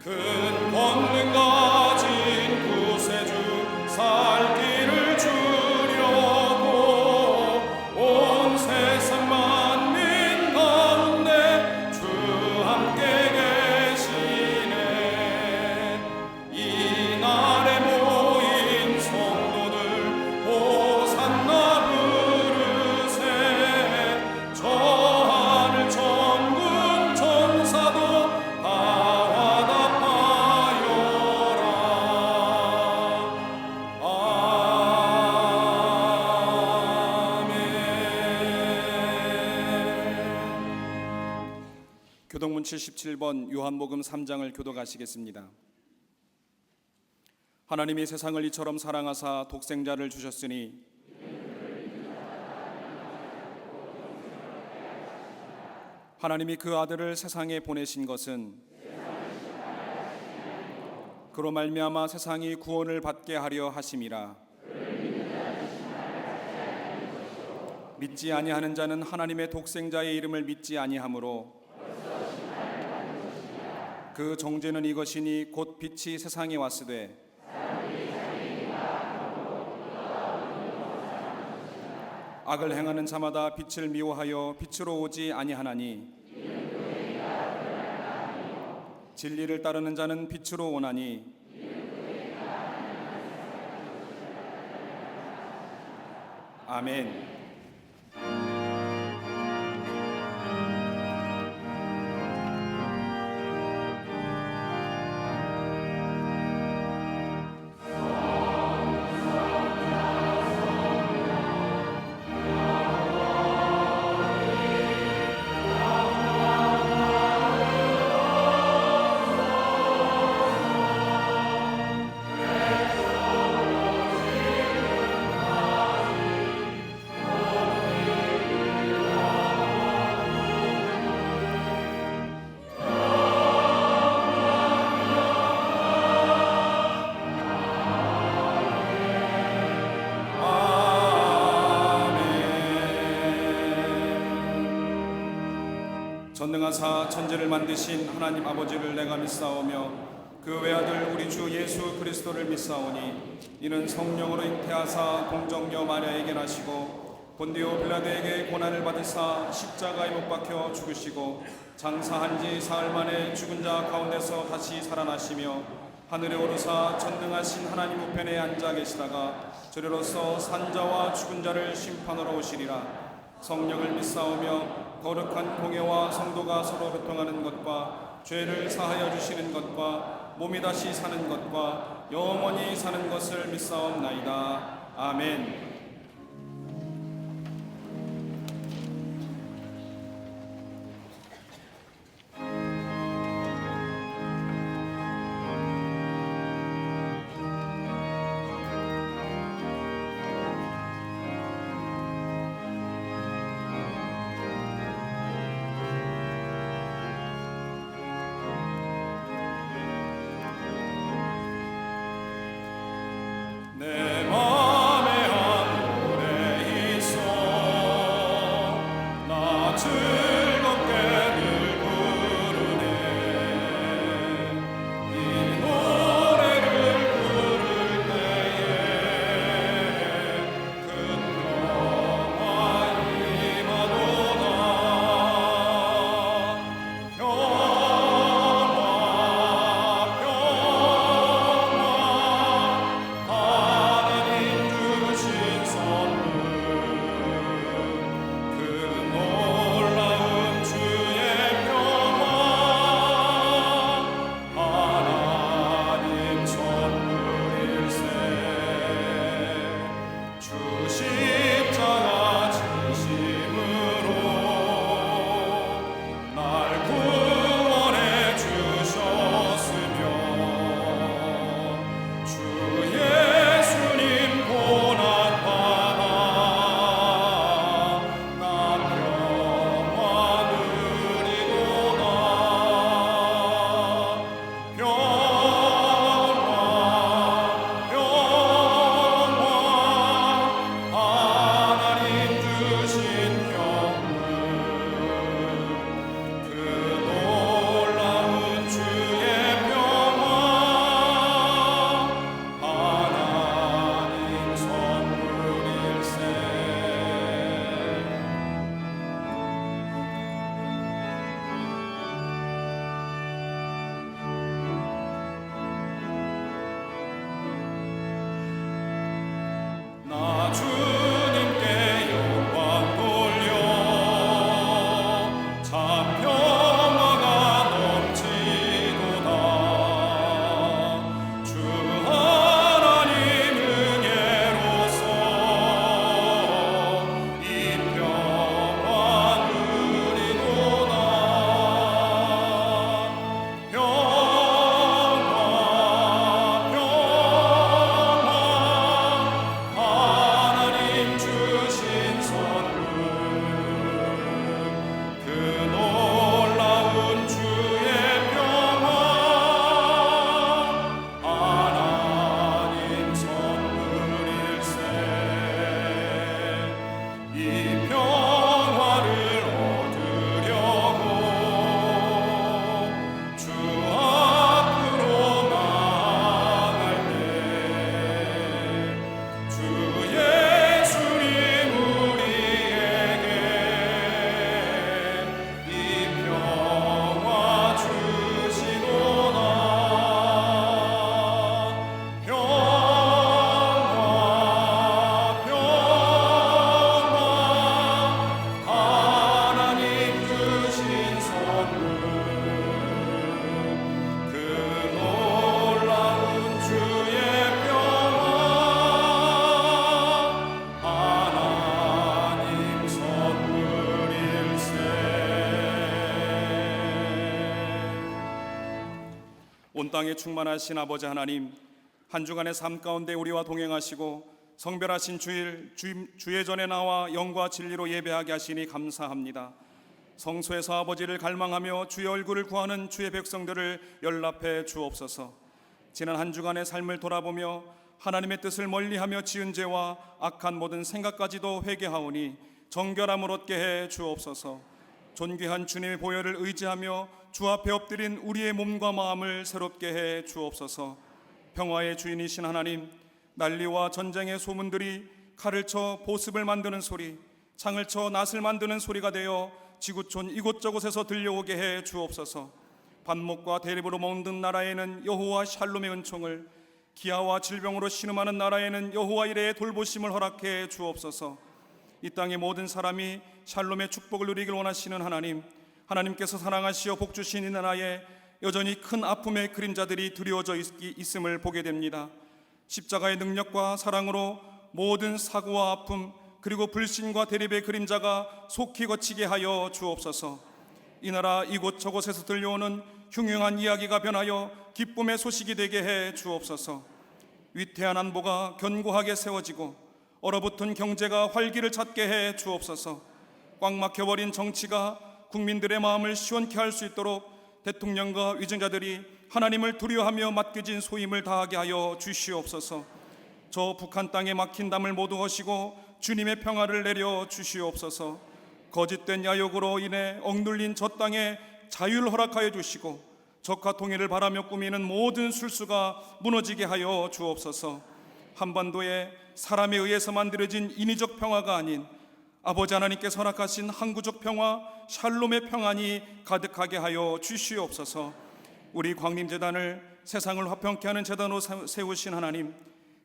큰 권능 가진 구세주 살 길을 주려고 온 세상 만민 가운데 주 함께 계시네. 이날에 모인 성도들 호산나 부르세. 저 하늘 천군 천사도 교동문 77번 요한복음 3장을 교독하시겠습니다. 하나님이 세상을 이처럼 사랑하사 독생자를 주셨으니 하나님이 그 아들을 세상에 보내신 것은 그로 말미암아 세상이 구원을 받게 하려 하심이라. 믿지 아니하는 자는 하나님의 독생자의 이름을 믿지 아니하므로 그 정죄는 이것이니 곧 빛이 세상에 왔으되 악을 행하는 자마다 빛을 미워하여 빛으로 오지 아니하나니 진리를 따르는 자는 빛으로 오나니 아멘. 전능하사 천지를 만드신 하나님 아버지를 내가 믿사오며 그 외아들 우리 주 예수 그리스도를 믿사오니 이는 성령으로 잉태하사 동정녀 마리아에게 나시고 본디오 빌라도에게 고난을 받으사 십자가에 못 박혀 죽으시고 장사한 지 사흘 만에 죽은 자 가운데서 다시 살아나시며 하늘에 오르사 전능하신 하나님 우편에 앉아 계시다가 저리로서 산자와 죽은 자를 심판하러 오시리라. 성령을 믿사오며 거룩한 공예와 성도가 서로 교통하는 것과 죄를 사하여 주시는 것과 몸이 다시 사는 것과 영원히 사는 것을 믿사옵나이다. 아멘. 내 맘에 주 앞으로 나갈 때 주 예수님 우리에게 이 평화 주시도다. 하나님 주신 선물 그 놀라운 주의 평화 하나님 선물일세. 온 땅에 충만하신 아버지 하나님, 한 주간의 삶 가운데 우리와 동행하시고 성별하신 주일 주의 전에 나와 영과 진리로 예배하게 하시니 감사합니다. 성소에서 아버지를 갈망하며 주의 얼굴을 구하는 주의 백성들을 연락해 주옵소서. 지난 한 주간의 삶을 돌아보며 하나님의 뜻을 멀리하며 지은 죄와 악한 모든 생각까지도 회개하오니 정결함을 얻게 해 주옵소서. 존귀한 주님의 보혈을 의지하며 주 앞에 엎드린 우리의 몸과 마음을 새롭게 해 주옵소서. 평화의 주인이신 하나님, 난리와 전쟁의 소문들이 칼을 쳐 보습을 만드는 소리, 창을 쳐 낫을 만드는 소리가 되어 지구촌 이곳저곳에서 들려오게 해 주옵소서. 반목과 대립으로 먹는 나라에는 여호와 샬롬의 은총을, 기아와 질병으로 신음하는 나라에는 여호와 이레의 돌보심을 허락해 주옵소서. 이 땅의 모든 사람이 샬롬의 축복을 누리길 원하시는 하나님, 하나님께서 사랑하시어 복주신 이 나라에 여전히 큰 아픔의 그림자들이 드리워져 있음을 보게 됩니다. 십자가의 능력과 사랑으로 모든 사고와 아픔 그리고 불신과 대립의 그림자가 속히 거치게 하여 주옵소서. 이 나라 이곳저곳에서 들려오는 흉흉한 이야기가 변하여 기쁨의 소식이 되게 해 주옵소서. 위태한 안보가 견고하게 세워지고 얼어붙은 경제가 활기를 찾게 해 주옵소서. 꽉 막혀버린 정치가 국민들의 마음을 시원케 할 수 있도록 대통령과 위정자들이 하나님을 두려워하며 맡겨진 소임을 다하게 하여 주시옵소서. 저 북한 땅에 막힌 담을 모두 허시고 주님의 평화를 내려 주시옵소서. 거짓된 야욕으로 인해 억눌린 저 땅에 자유를 허락하여 주시고 적화 통일을 바라며 꾸미는 모든 술수가 무너지게 하여 주옵소서. 한반도에 사람에 의해서 만들어진 인위적 평화가 아닌 아버지 하나님께서 허락하신 항구적 평화, 샬롬의 평안이 가득하게 하여 주시옵소서. 우리 광림재단을 세상을 화평케 하는 재단으로 세우신 하나님,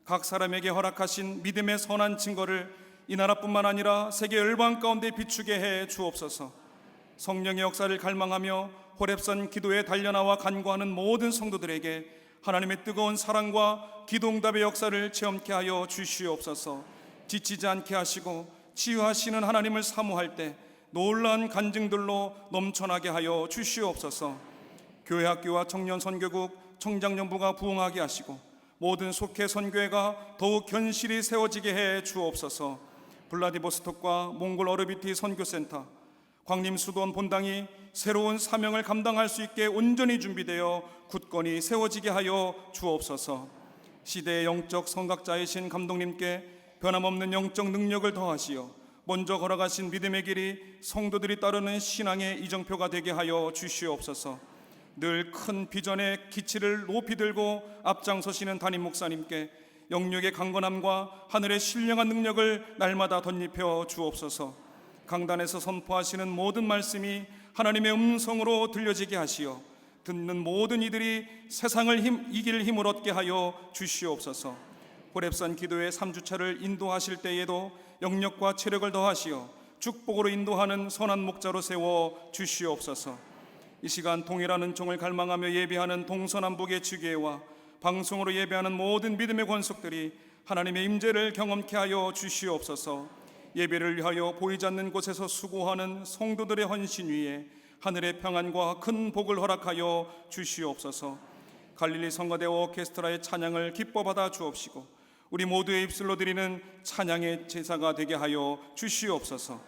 각 사람에게 허락하신 믿음의 선한 증거를 이 나라뿐만 아니라 세계 열방 가운데 비추게 해 주옵소서. 성령의 역사를 갈망하며 호렙산 기도에 달려나와 간구하는 모든 성도들에게 하나님의 뜨거운 사랑과 기도응답의 역사를 체험케 하여 주시옵소서. 지치지 않게 하시고 치유하시는 하나님을 사모할 때 놀라운 간증들로 넘쳐나게 하여 주시옵소서. 교회 학교와 청년 선교국 청장년부가 부흥하게 하시고 모든 속회 선교회가 더욱 견실히 세워지게 해 주옵소서. 블라디보스톡과 몽골 어르비티 선교센터, 광림 수도원 본당이 새로운 사명을 감당할 수 있게 온전히 준비되어 굳건히 세워지게 하여 주옵소서. 시대의 영적 성각자이신 감독님께 변함없는 영적 능력을 더하시어 먼저 걸어가신 믿음의 길이 성도들이 따르는 신앙의 이정표가 되게 하여 주시옵소서. 늘 큰 비전의 기치를 높이 들고 앞장서시는 담임 목사님께 영육의 강건함과 하늘의 신령한 능력을 날마다 덧입혀 주옵소서. 강단에서 선포하시는 모든 말씀이 하나님의 음성으로 들려지게 하시어 듣는 모든 이들이 세상을 이길 힘을 얻게 하여 주시옵소서. 호렙산 기도의 3주차를 인도하실 때에도 영력과 체력을 더하시어 축복으로 인도하는 선한 목자로 세워 주시옵소서. 이 시간 통일하는 종을 갈망하며 예배하는 동서남북의 지교회와 방송으로 예배하는 모든 믿음의 권속들이 하나님의 임재를 경험케 하여 주시옵소서. 예배를 위하여 보이지 않는 곳에서 수고하는 성도들의 헌신 위에 하늘의 평안과 큰 복을 허락하여 주시옵소서. 갈릴리 성가대 오케스트라의 찬양을 기뻐 받아 주옵시고 우리 모두의 입술로 드리는 찬양의 제사가 되게 하여 주시옵소서.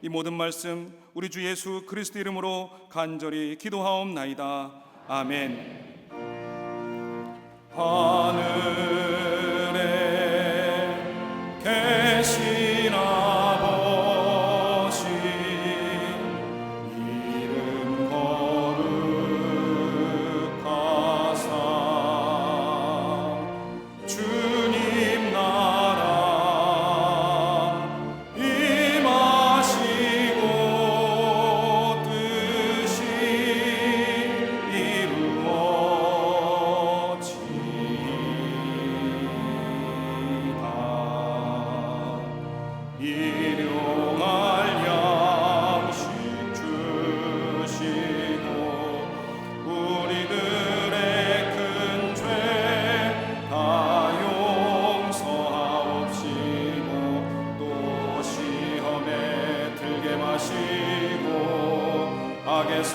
이 모든 말씀 우리 주 예수 그리스도 이름으로 간절히 기도하옵나이다. 아멘. 하늘에 계신 아버지 이름 거룩히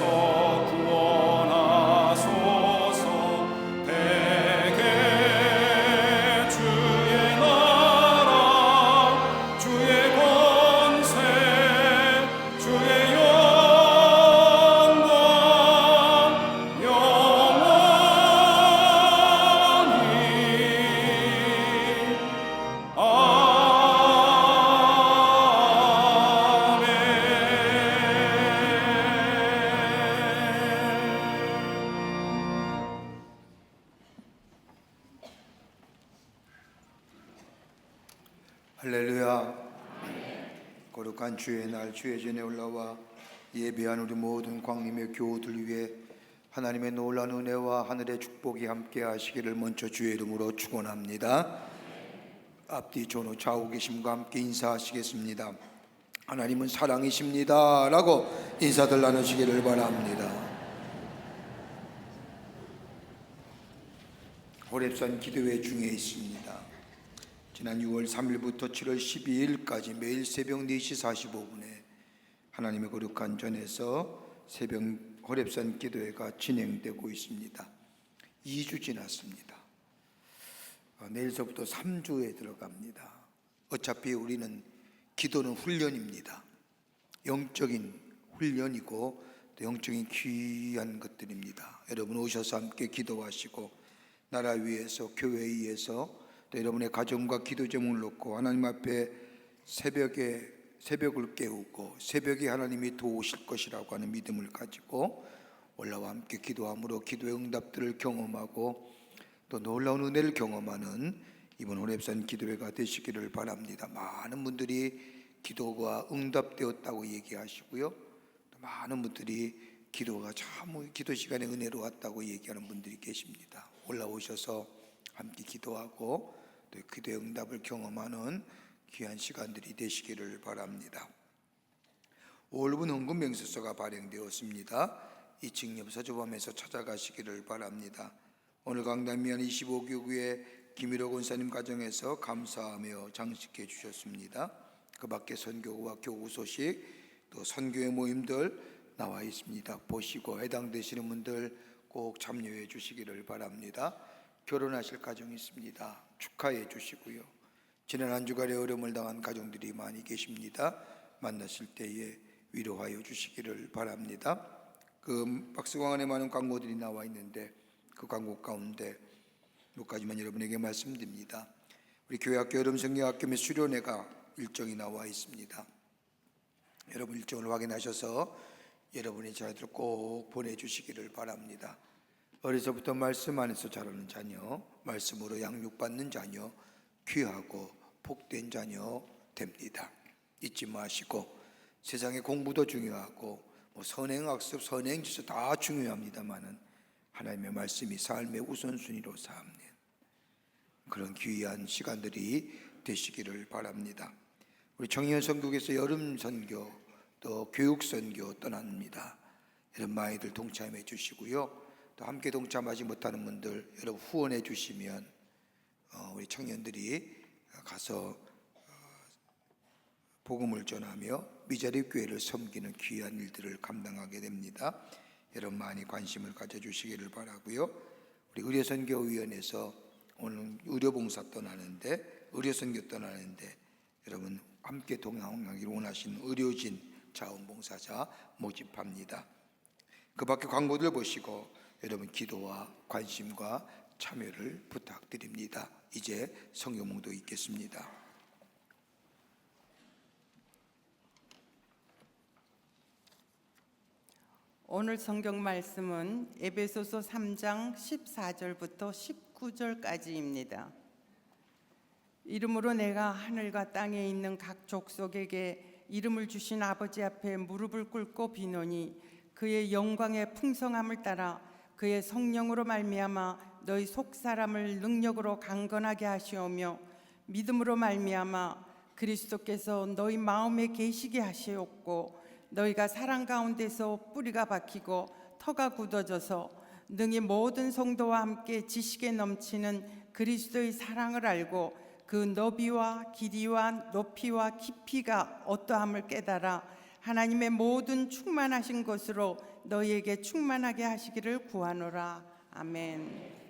영에서 구원하소서. 대개 주의 나라 주의 권세 주의 영광 영원히 할렐루야. 거룩한 주의 날 주의 전에 올라와 예배한 우리 모든 광림의 교우들 위해 하나님의 놀라운 은혜와 하늘의 축복이 함께 하시기를 먼저 주의 이름으로 축원합니다. 앞뒤 전후 좌우 계심과 함께 인사하시겠습니다. 하나님은 사랑이십니다 라고 인사들 나누시기를 바랍니다. 호렙산 기도회 중에 있습니다. 지난 6월 3일부터 7월 12일까지 매일 새벽 4시 45분에 하나님의 거룩한 전에서 새벽 호렙산 기도회가 진행되고 있습니다. 2주 지났습니다. 내일서부터 3주에 들어갑니다. 어차피 우리는 기도는 훈련입니다. 영적인 훈련이고 또 영적인 귀한 것들입니다. 여러분 오셔서 함께 기도하시고 나라 위해서 교회 위해서 또 여러분의 가정과 기도 제목을 놓고 하나님 앞에 새벽을 깨우고 새벽에 하나님이 도우실 것이라고 하는 믿음을 가지고 올라와 함께 기도함으로 기도의 응답들을 경험하고 또 놀라운 은혜를 경험하는 이번 호렙산 기도회가 되시기를 바랍니다. 많은 분들이 기도가 응답되었다고 얘기하시고요, 또 많은 분들이 기도가 참 기도 시간에 은혜로웠다고 얘기하는 분들이 계십니다. 올라오셔서 함께 기도하고 또 기도의 응답을 경험하는 귀한 시간들이 되시기를 바랍니다. 5월분 헌금 명세서가 발행되었습니다. 2층 옆 서주범에서 찾아가시기를 바랍니다. 오늘 강단 한 25교구의 김일호 권사님 가정에서 감사하며 장식해 주셨습니다. 그 밖에 선교와 교구 소식 또 선교회 모임들 나와 있습니다. 보시고 해당되시는 분들 꼭 참여해 주시기를 바랍니다. 결혼하실 가정이 있습니다. 축하해 주시고요. 지난 한 주간에 어려움을 당한 가정들이 많이 계십니다. 만나실 때에 위로하여 주시기를 바랍니다. 그 박스광 안에 많은 광고들이 나와 있는데 그 광고 가운데 몇 가지만 여러분에게 말씀드립니다. 우리 교회학교 여름성경학교 및 수련회가 일정이 나와 있습니다. 여러분 일정을 확인하셔서 여러분의 자녀들 꼭 보내주시기를 바랍니다. 어려서부터 말씀 안에서 자라는 자녀, 말씀으로 양육받는 자녀, 귀하고 복된 자녀 됩니다. 잊지 마시고 세상의 공부도 중요하고 선행학습, 선행지수 다 중요합니다만은 하나님의 말씀이 삶의 우선순위로 삼는 그런 귀한 시간들이 되시기를 바랍니다. 우리 청년 선교에서 여름 선교 또 교육 선교 떠납니다. 여러분 많이들 동참해 주시고요. 또 함께 동참하지 못하는 분들 여러분 후원해 주시면 우리 청년들이 가서 복음을 전하며 미자립 교회를 섬기는 귀한 일들을 감당하게 됩니다. 여러분 많이 관심을 가져주시기를 바라고요. 우리 의료선교위원회에서 오늘 의료봉사 떠나는데 의료선교 떠나는데 여러분 함께 동행하기를 원하시는 의료진 자원봉사자 모집합니다. 그 밖에 광고들 보시고 여러분 기도와 관심과 참여를 부탁드립니다. 이제 성경봉도 있겠습니다. 오늘 성경 말씀은 에베소서 3장 14절부터 19절까지입니다. 이름으로 내가 하늘과 땅에 있는 각 족속에게 이름을 주신 아버지 앞에 무릎을 꿇고 비노니 그의 영광의 풍성함을 따라 그의 성령으로 말미암아 너희 속사람을 능력으로 강건하게 하시오며 믿음으로 말미암아 그리스도께서 너희 마음에 계시게 하시옵고 너희가 사랑 가운데서 뿌리가 박히고 터가 굳어져서 능히 모든 성도와 함께 지식에 넘치는 그리스도의 사랑을 알고 그 너비와 길이와 높이와 깊이가 어떠함을 깨달아 하나님의 모든 충만하신 것으로 너희에게 충만하게 하시기를 구하노라. 아멘.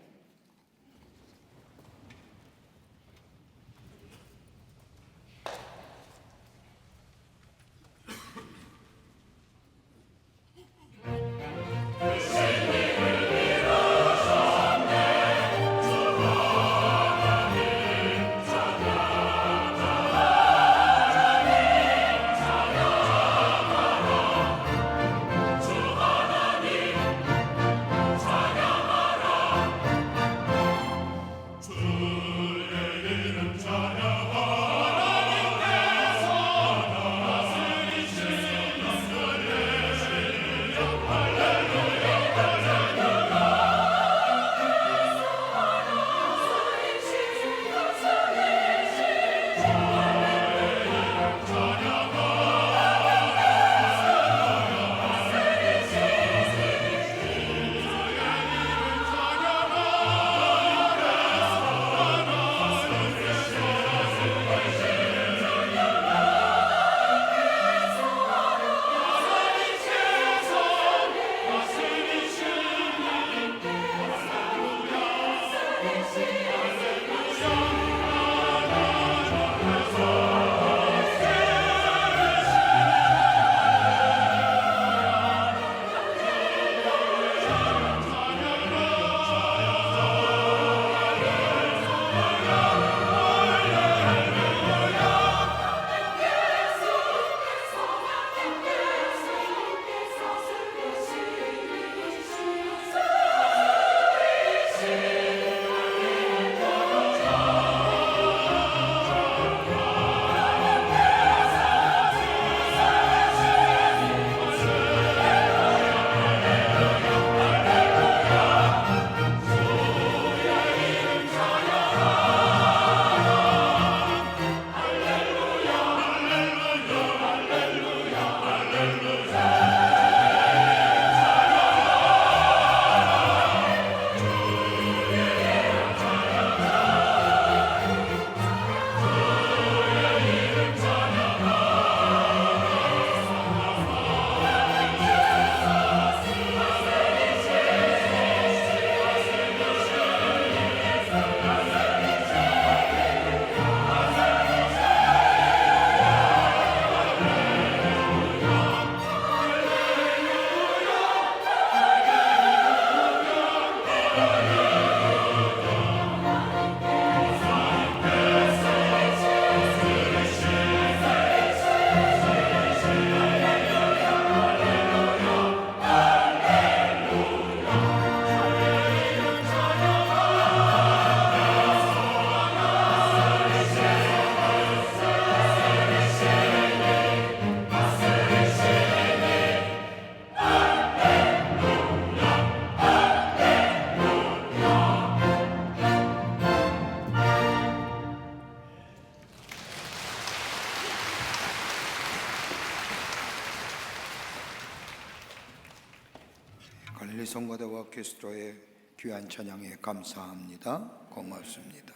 갈릴리 성가대와 오케스트라의 귀한 찬양에 감사합니다. 고맙습니다.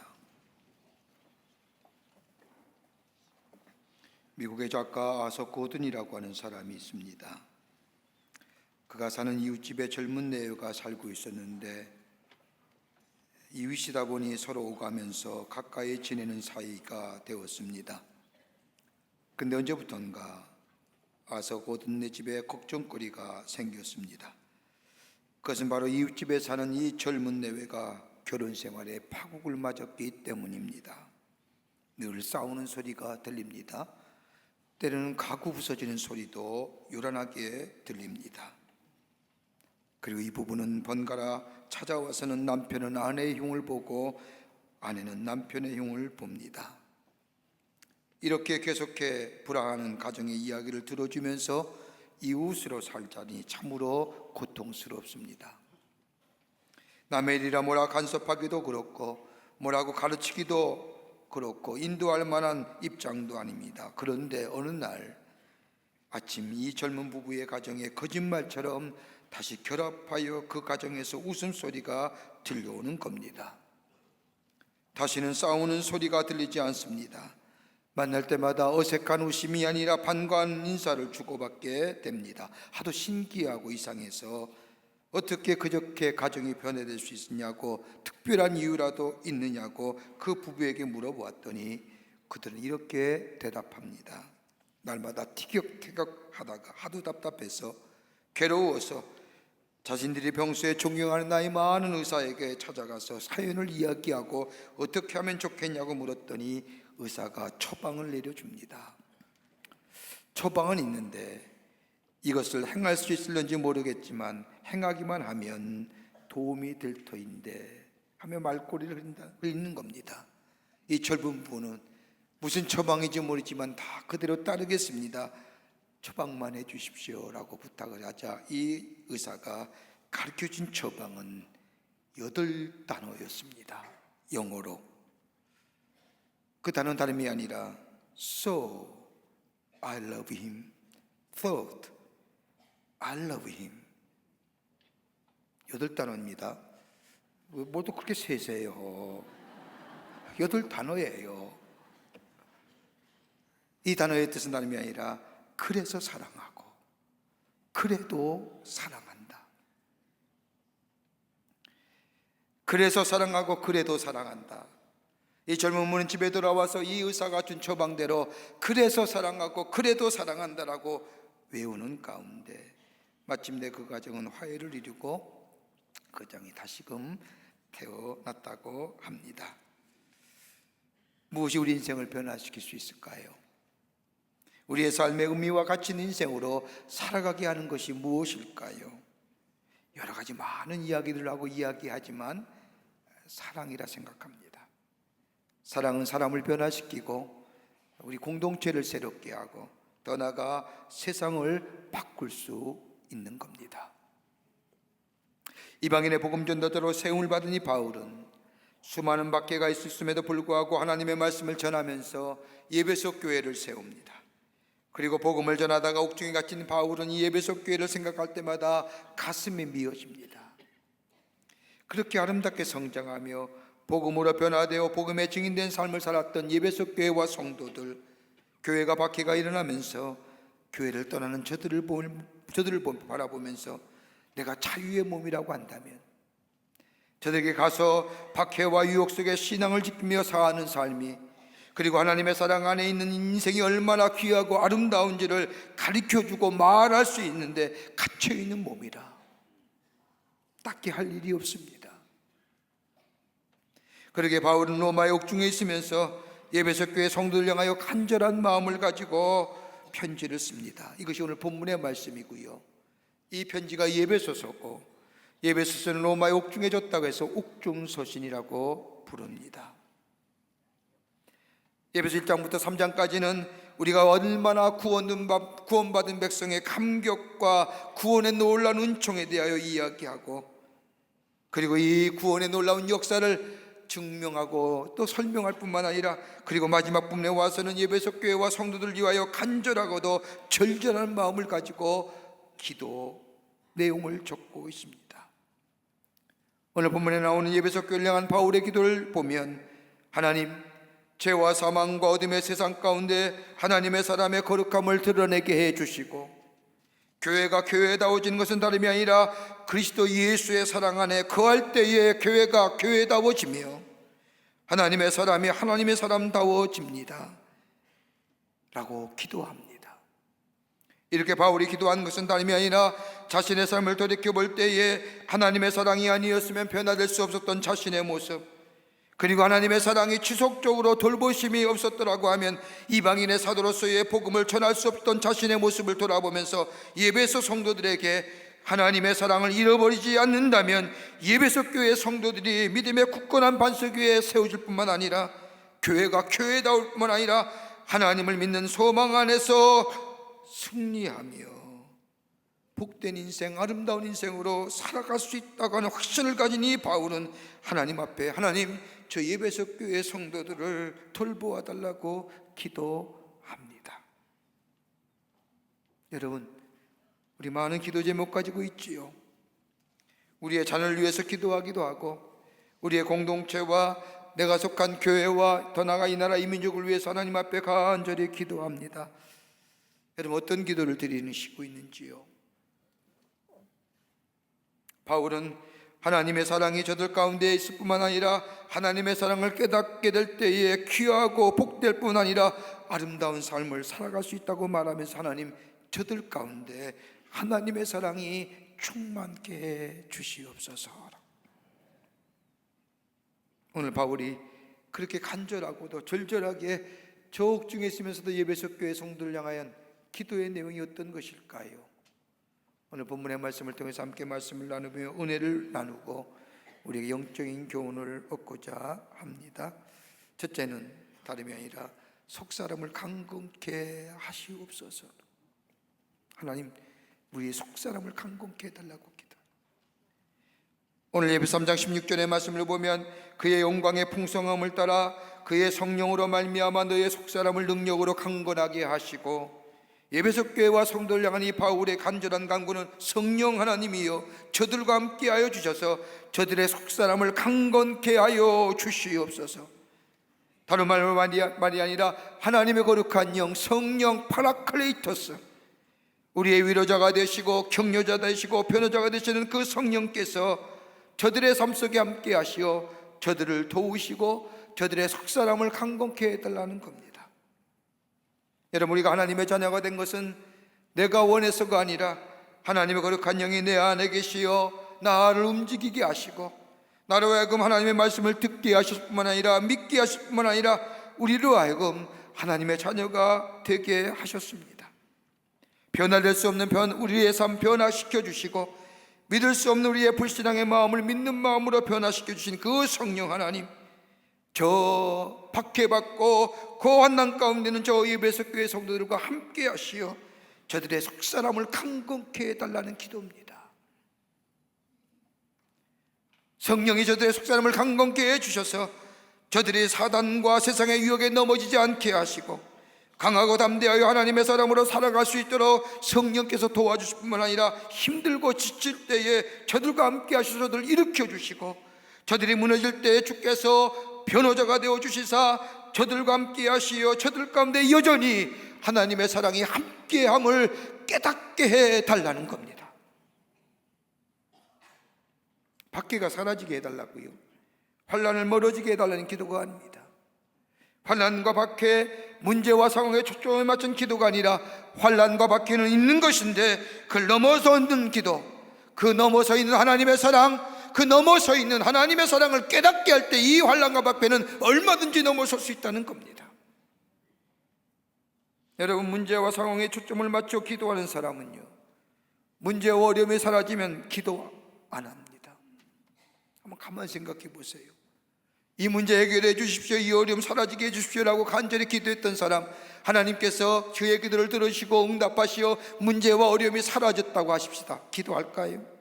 미국의 작가 아서 고든이라고 하는 사람이 있습니다. 그가 사는 이웃집에 젊은 내외가 살고 있었는데 이웃이다 보니 서로 오가면서 가까이 지내는 사이가 되었습니다. 근데 언제부턴가 아서 고든네 집에 걱정거리가 생겼습니다. 그것은 바로 이웃집에 사는 이 젊은 내외가 결혼 생활에 파국을 맞았기 때문입니다. 늘 싸우는 소리가 들립니다. 때로는 가구 부서지는 소리도 요란하게 들립니다. 그리고 이 부부는 번갈아 찾아와서는 남편은 아내의 흉을 보고 아내는 남편의 흉을 봅니다. 이렇게 계속해 불화하는 가정의 이야기를 들어주면서 이웃으로 살자니 참으로 고통스럽습니다. 남의 일이라 뭐라 간섭하기도 그렇고 뭐라고 가르치기도 그렇고 인도할 만한 입장도 아닙니다. 그런데 어느 날 아침 이 젊은 부부의 가정에 거짓말처럼 다시 결합하여 그 가정에서 웃음소리가 들려오는 겁니다. 다시는 싸우는 소리가 들리지 않습니다. 만날 때마다 어색한 웃음이 아니라 반가운 인사를 주고받게 됩니다. 하도 신기하고 이상해서 어떻게 그렇게 가정이 변화될 수 있느냐고, 특별한 이유라도 있느냐고 그 부부에게 물어보았더니 그들은 이렇게 대답합니다. 날마다 티격태격 하다가 하도 답답해서 괴로워서 자신들이 평소에 존경하는 나이 많은 의사에게 찾아가서 사연을 이야기하고 어떻게 하면 좋겠냐고 물었더니 의사가 처방을 내려줍니다. 처방은 있는데 이것을 행할 수 있을는지 모르겠지만 행하기만 하면 도움이 될 터인데 하며 말꼬리를 긁는 겁니다. 이 젊은 부부는 무슨 처방인지 모르지만 다 그대로 따르겠습니다, 처방만 해주십시오 라고 부탁을 하자 이 의사가 가르쳐준 처방은 8단어였습니다. 영어로. 그 단어는 다름이 아니라 So I love him, thought I love him. 8단어입니다. 뭐도 그렇게 세세요. 8단어예요. 이 단어의 뜻은 다름이 아니라 그래서 사랑하고 그래도 사랑한다. 그래서 사랑하고 그래도 사랑한다. 이 젊은 부부는 집에 돌아와서 이 의사가 준 처방대로 그래서 사랑하고 그래도 사랑한다라고 외우는 가운데 마침내 그 가정은 화해를 이루고 그 장이 다시금 태어났다고 합니다. 무엇이 우리 인생을 변화시킬 수 있을까요? 우리의 삶의 의미와 가치 있는 인생으로 살아가게 하는 것이 무엇일까요? 여러 가지 많은 이야기들을 하고 이야기하지만 사랑이라 생각합니다. 사랑은 사람을 변화시키고 우리 공동체를 새롭게 하고 더 나아가 세상을 바꿀 수 있는 겁니다. 이방인의 복음 전도자로 세움을 받은 이 바울은 수많은 박해가 있었음에도 불구하고 하나님의 말씀을 전하면서 에베소 교회를 세웁니다. 그리고 복음을 전하다가 옥중에 갇힌 바울은 이 에베소 교회를 생각할 때마다 가슴이 미어집니다. 그렇게 아름답게 성장하며 복음으로 변화되어 복음의 증인된 삶을 살았던 에베소 교회와 성도들, 교회가 박해가 일어나면서 교회를 떠나는 저들을 바라보면서 내가 자유의 몸이라고 한다면 저들에게 가서 박해와 유혹 속에 신앙을 지키며 사는 삶이, 그리고 하나님의 사랑 안에 있는 인생이 얼마나 귀하고 아름다운지를 가르쳐주고 말할 수 있는데 갇혀있는 몸이라 딱히 할 일이 없습니다. 그러게 바울은 로마의 옥중에 있으면서 에베소 교회 성도들 향하여 간절한 마음을 가지고 편지를 씁니다. 이것이 오늘 본문의 말씀이고요. 이 편지가 에베소서고, 에베소서는 로마의 옥중에 졌다고 해서 옥중서신이라고 부릅니다. 에베소 1장부터 3장까지는 우리가 얼마나 구원받은 백성의 감격과 구원의 놀라운 은총에 대하여 이야기하고, 그리고 이 구원의 놀라운 역사를 증명하고 또 설명할 뿐만 아니라, 그리고 마지막 부분에 와서는 에베소 교회와 성도들 위하여 간절하고도 절절한 마음을 가지고 기도 내용을 적고 있습니다. 오늘 본문에 나오는 에베소 교회를 향한 바울의 기도를 보면, 하나님, 죄와 사망과 어둠의 세상 가운데 하나님의 사람의 거룩함을 드러내게 해주시고, 교회가 교회다워지는 것은 다름이 아니라 그리스도 예수의 사랑 안에 거할 때에 교회가 교회다워지며 하나님의 사람이 하나님의 사람다워집니다 라고 기도합니다. 이렇게 바울이 기도한 것은 다름이 아니라 자신의 삶을 돌이켜볼 때에 하나님의 사랑이 아니었으면 변화될 수 없었던 자신의 모습, 그리고 하나님의 사랑이 지속적으로 돌보심이 없었더라고 하면 이방인의 사도로서의 복음을 전할 수 없던 자신의 모습을 돌아보면서 에베소 성도들에게 하나님의 사랑을 잃어버리지 않는다면 에베소 교회 성도들이 믿음의 굳건한 반석 위에 세워질 뿐만 아니라 교회가 교회다울 뿐만 아니라 하나님을 믿는 소망 안에서 승리하며 복된 인생, 아름다운 인생으로 살아갈 수 있다고 하는 확신을 가진 이 바울은 하나님 앞에, 하나님, 저 에베소 교회 성도들을 돌보아 달라고 기도합니다. 여러분, 우리 많은 기도 제목 가지고 있지요. 우리의 자녀를 위해서 기도하기도 하고, 우리의 공동체와 내가 속한 교회와 더 나아가 이 나라 이 민족을 위해서 하나님 앞에 간절히 기도합니다. 여러분, 어떤 기도를 드리시고 있는지요? 바울은 하나님의 사랑이 저들 가운데 있을 뿐만 아니라 하나님의 사랑을 깨닫게 될 때에 귀하고 복될 뿐 아니라 아름다운 삶을 살아갈 수 있다고 말하면서 하나님, 저들 가운데 하나님의 사랑이 충만케 해 주시옵소서. 오늘 바울이 그렇게 간절하고도 절절하게 저옥 중에 있으면서도 에베소 교회 성도를 향하여 기도의 내용이 어떤 것일까요? 오늘 본문의 말씀을 통해서 함께 말씀을 나누며 은혜를 나누고 우리에게 영적인 교훈을 얻고자 합니다. 첫째는 다름이 아니라 속사람을 강건케 하시옵소서. 하나님, 우리의 속사람을 강건케 해달라고 기도. 오늘 에베소 3장 16절의 말씀을 보면 그의 영광의 풍성함을 따라 그의 성령으로 말미암아 너의 속사람을 능력으로 강건하게 하시고, 에베소 교회와 성도를 향한 이 바울의 간절한 간구는 성령 하나님이여 저들과 함께하여 주셔서 저들의 속사람을 강건케 하여 주시옵소서. 다른 말이 아니라 하나님의 거룩한 영, 성령 파라클레이토스, 우리의 위로자가 되시고 격려자가 되시고 변호자가 되시는 그 성령께서 저들의 삶 속에 함께 하시어 저들을 도우시고 저들의 속사람을 강건케 해달라는 겁니다. 여러분, 우리가 하나님의 자녀가 된 것은 내가 원해서가 아니라 하나님의 거룩한 영이 내 안에 계시어 나를 움직이게 하시고 나로 하여금 하나님의 말씀을 듣게 하실 뿐만 아니라 믿게 하실 뿐만 아니라 우리로 하여금 하나님의 자녀가 되게 하셨습니다. 변화될 수 없는 우리의 삶 변화시켜 주시고 믿을 수 없는 우리의 불신앙의 마음을 믿는 마음으로 변화시켜 주신 그 성령 하나님, 저 박해받고 고환난 가운데 있는 저 에베소 교회 성도들과 함께 하시어 저들의 속사람을 강건케 해달라는 기도입니다. 성령이 저들의 속사람을 강건케 해주셔서 저들이 사단과 세상의 유혹에 넘어지지 않게 하시고 강하고 담대하여 하나님의 사람으로 살아갈 수 있도록 성령께서 도와주실 뿐만 아니라 힘들고 지칠 때에 저들과 함께 하셔서 저들을 일으켜 주시고 저들이 무너질 때에 주께서 변호자가 되어 주시사 저들과 함께 하시어 저들 가운데 여전히 하나님의 사랑이 함께함을 깨닫게 해달라는 겁니다. 박해가 사라지게 해달라고요. 환난을 멀어지게 해달라는 기도가 아닙니다. 환난과 박해, 문제와 상황에 초점을 맞춘 기도가 아니라 환난과 박해는 있는 것인데 그걸 넘어서 있는 기도, 그 넘어서 있는 하나님의 사랑, 그 넘어서 있는 하나님의 사랑을 깨닫게 할 때 이 환난과 박해는 얼마든지 넘어설 수 있다는 겁니다. 여러분, 문제와 상황에 초점을 맞춰 기도하는 사람은요, 문제와 어려움이 사라지면 기도 안 합니다. 한번 가만히 생각해 보세요. 이 문제 해결해 주십시오, 이 어려움 사라지게 해 주십시오라고 간절히 기도했던 사람, 하나님께서 그의 기도를 들으시고 응답하시어 문제와 어려움이 사라졌다고 하십시다. 기도할까요?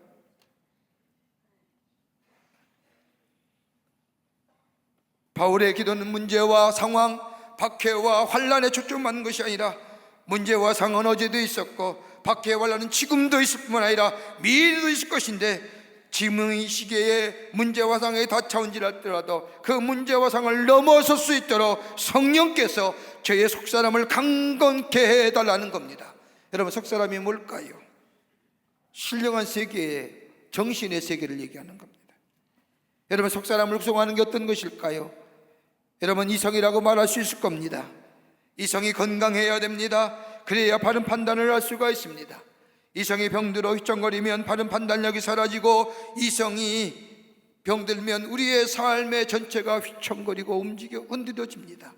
바울의 기도는 문제와 상황, 박해와 환난에 초점한 것이 아니라 문제와 상황은 어제도 있었고 박해와 환난은 지금도 있을 뿐만 아니라 미래도 있을 것인데 지금 이 시기에 문제와 상황에 닥쳐온지라도 그 문제와 상황을 넘어설 수 있도록 성령께서 저의 속사람을 강건케 해달라는 겁니다. 여러분, 속사람이 뭘까요? 신령한 세계의 정신의 세계를 얘기하는 겁니다. 여러분, 속사람을 구성하는 게 어떤 것일까요? 여러분, 이성이라고 말할 수 있을 겁니다. 이성이 건강해야 됩니다. 그래야 바른 판단을 할 수가 있습니다. 이성이 병들어 휘청거리면 바른 판단력이 사라지고 이성이 병들면 우리의 삶의 전체가 휘청거리고 움직여 흔들어집니다.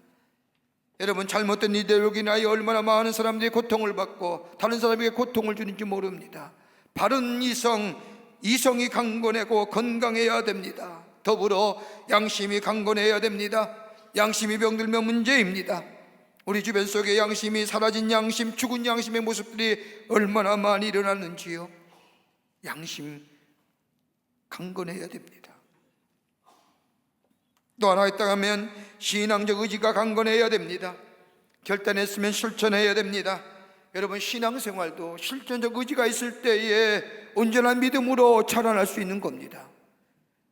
여러분, 잘못된 이데올로기나 얼마나 많은 사람들이 고통을 받고 다른 사람에게 고통을 주는지 모릅니다. 바른 이성이 강건하고 건강해야 됩니다. 더불어 양심이 강건해야 됩니다. 양심이 병들면 문제입니다. 우리 주변 속에 양심이 사라진 양심, 죽은 양심의 모습들이 얼마나 많이 일어났는지요. 양심 강건해야 됩니다. 또 하나 있다 하면 신앙적 의지가 강건해야 됩니다. 결단했으면 실천해야 됩니다. 여러분, 신앙생활도 실천적 의지가 있을 때에 온전한 믿음으로 자라날 수 있는 겁니다.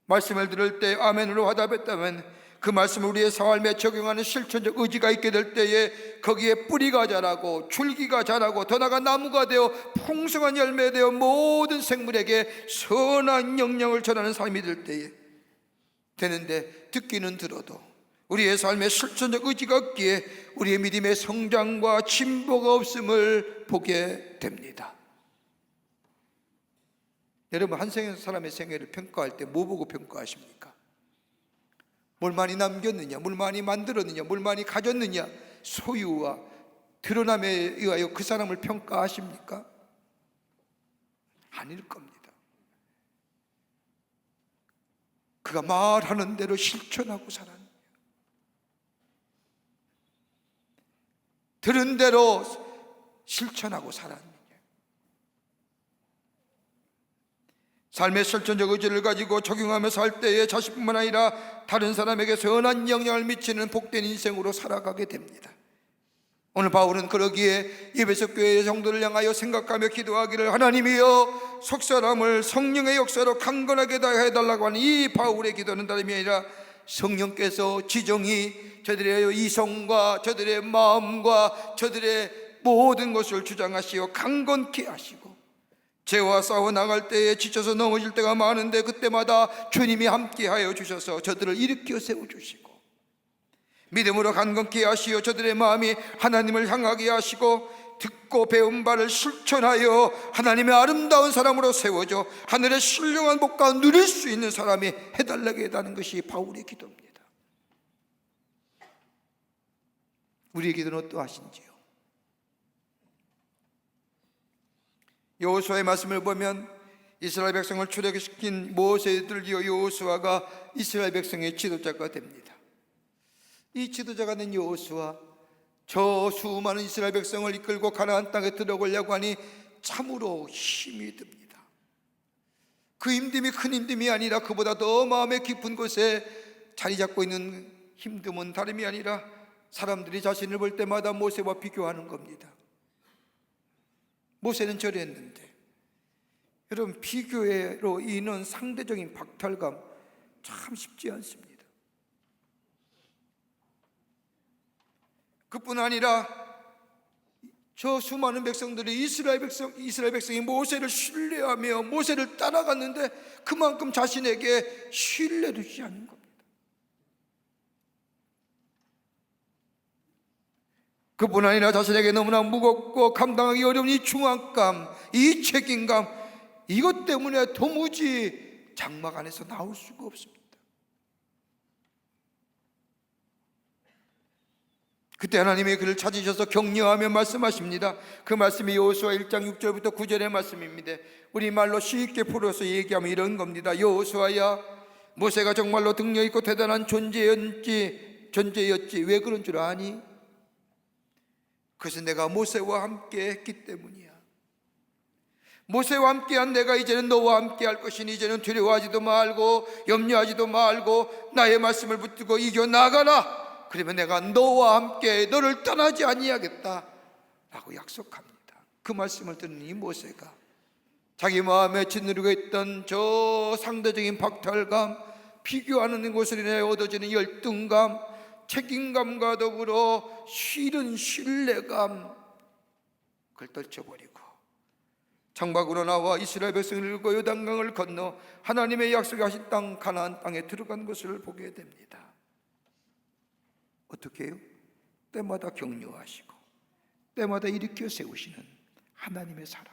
말씀을 들을 때 아멘으로 화답했다면 그 말씀을 우리의 삶에 적용하는 실천적 의지가 있게 될 때에 거기에 뿌리가 자라고 줄기가 자라고 더 나아가 나무가 되어 풍성한 열매 되어 모든 생물에게 선한 영향을 전하는 삶이 될 때에 되는데, 듣기는 들어도 우리의 삶에 실천적 의지가 없기에 우리의 믿음의 성장과 진보가 없음을 보게 됩니다. 여러분, 한 사람의 생애를 평가할 때 뭐 보고 평가하십니까? 뭘 많이 남겼느냐, 뭘 많이 만들었느냐, 뭘 많이 가졌느냐, 소유와 드러남에 의하여 그 사람을 평가하십니까? 아닐 겁니다. 그가 말하는 대로 실천하고 살았느냐, 들은 대로 실천하고 살았느냐. 삶의 실천적 의지를 가지고 적용하며 살 때에 자신뿐만 아니라 다른 사람에게 선한 영향을 미치는 복된 인생으로 살아가게 됩니다. 오늘 바울은 그러기에 에베소 교회의 성도를 향하여 생각하며 기도하기를, 하나님이여 속사람을 성령의 역사로 강건하게 다 해달라고 하는 이 바울의 기도는 다름이 아니라 성령께서 지정히 저들의 이성과 저들의 마음과 저들의 모든 것을 주장하시어 강건케 하시고, 죄와 싸워 나갈 때에 지쳐서 넘어질 때가 많은데 그때마다 주님이 함께하여 주셔서 저들을 일으켜 세워주시고, 믿음으로 강건케 하시어 저들의 마음이 하나님을 향하게 하시고, 듣고 배운 바를 실천하여 하나님의 아름다운 사람으로 세워져 하늘의 신령한 복과 누릴 수 있는 사람이 해달라게 해달라는 것이 바울의 기도입니다. 우리의 기도는 어떠하신지요? 여호수아의 말씀을 보면 이스라엘 백성을 출애굽시킨 모세에 들려 여호수아가 이스라엘 백성의 지도자가 됩니다. 이 지도자가 된 여호수아, 저 수많은 이스라엘 백성을 이끌고 가나안 땅에 들어가려고 하니 참으로 힘이 듭니다. 그 힘듦이 큰 힘듦이 아니라 그보다 더 마음의 깊은 곳에 자리 잡고 있는 힘듦은 다름이 아니라 사람들이 자신을 볼 때마다 모세와 비교하는 겁니다. 모세는 저랬는데, 여러분, 비교로 인한 상대적인 박탈감 참 쉽지 않습니다. 그뿐 아니라 저 수많은 백성들이 이스라엘 백성이 모세를 신뢰하며 모세를 따라갔는데 그만큼 자신에게 신뢰를 주지 않는 겁니다. 그뿐 아니라 자신에게 너무나 무겁고 감당하기 어려운 이 중압감, 이 책임감, 이것 때문에 도무지 장막 안에서 나올 수가 없습니다. 그때 하나님이 그를 찾으셔서 격려하며 말씀하십니다. 그 말씀이 여호수아 1장 6절부터 9절의 말씀입니다. 우리말로 쉽게 풀어서 얘기하면 이런 겁니다. 여호수아야, 모세가 정말로 능력있고 대단한 존재였지 왜 그런 줄 아니? 그것은 내가 모세와 함께 했기 때문이야. 모세와 함께한 내가 이제는 너와 함께 할 것이니 이제는 두려워하지도 말고 염려하지도 말고 나의 말씀을 붙들고 이겨나가라. 그러면 내가 너와 함께 너를 떠나지 아니하겠다 라고 약속합니다. 그 말씀을 듣는 이 모세가 자기 마음에 짓누르고 있던 저 상대적인 박탈감, 비교하는 것으로 인해 얻어지는 열등감, 책임감과 더불어 싫은 신뢰감, 그걸 떨쳐버리고 장막으로 나와 이스라엘 백성을 이끌고 요단강을 건너 하나님의 약속하신 땅 가나안 땅에 들어간 것을 보게 됩니다. 어떻게 해요? 때마다 격려하시고 때마다 일으켜 세우시는 하나님의 사랑.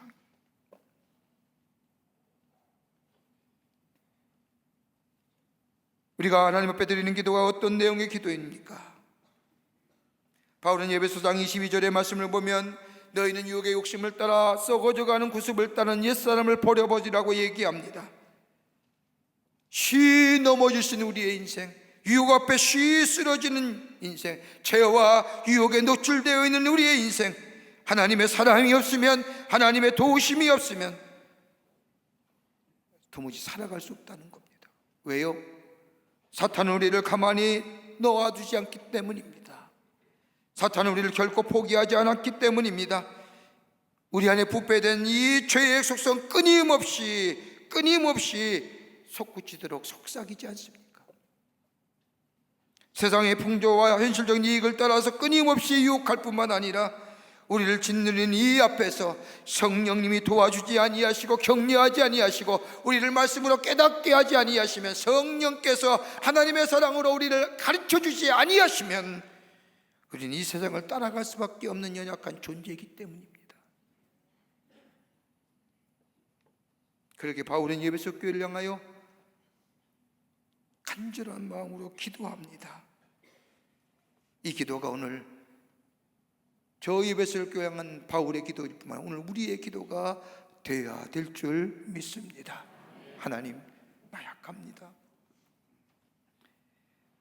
우리가 하나님 앞에 드리는 기도가 어떤 내용의 기도입니까? 바울은 에베소장 22절의 말씀을 보면 너희는 유혹의 욕심을 따라 썩어져가는 구습을 따른 옛사람을 버려버리라고 얘기합니다. 쉬 넘어질 수 있는 우리의 인생, 유혹 앞에 쉬 쓰러지는 인생, 죄와 유혹에 노출되어 있는 우리의 인생, 하나님의 사랑이 없으면, 하나님의 도우심이 없으면 도무지 살아갈 수 없다는 겁니다. 왜요? 사탄은 우리를 가만히 놓아두지 않기 때문입니다. 사탄은 우리를 결코 포기하지 않았기 때문입니다. 우리 안에 부패된 이 죄의 속성 끊임없이 솟구치도록 속삭이지 않습니까? 세상의 풍조와 현실적인 이익을 따라서 끊임없이 유혹할 뿐만 아니라 우리를 짓누르는 이 앞에서 성령님이 도와주지 아니하시고 격려하지 아니하시고 우리를 말씀으로 깨닫게 하지 아니하시면, 성령께서 하나님의 사랑으로 우리를 가르쳐주지 아니하시면 우리는 이 세상을 따라갈 수밖에 없는 연약한 존재이기 때문입니다. 그렇게 바울은 에베소 교회를 향하여 간절한 마음으로 기도합니다. 이 기도가 오늘 저 에베소 교회 향한 바울의 기도일 뿐만 아니라 오늘 우리의 기도가 되어야 될 줄 믿습니다. 하나님, 나약합니다.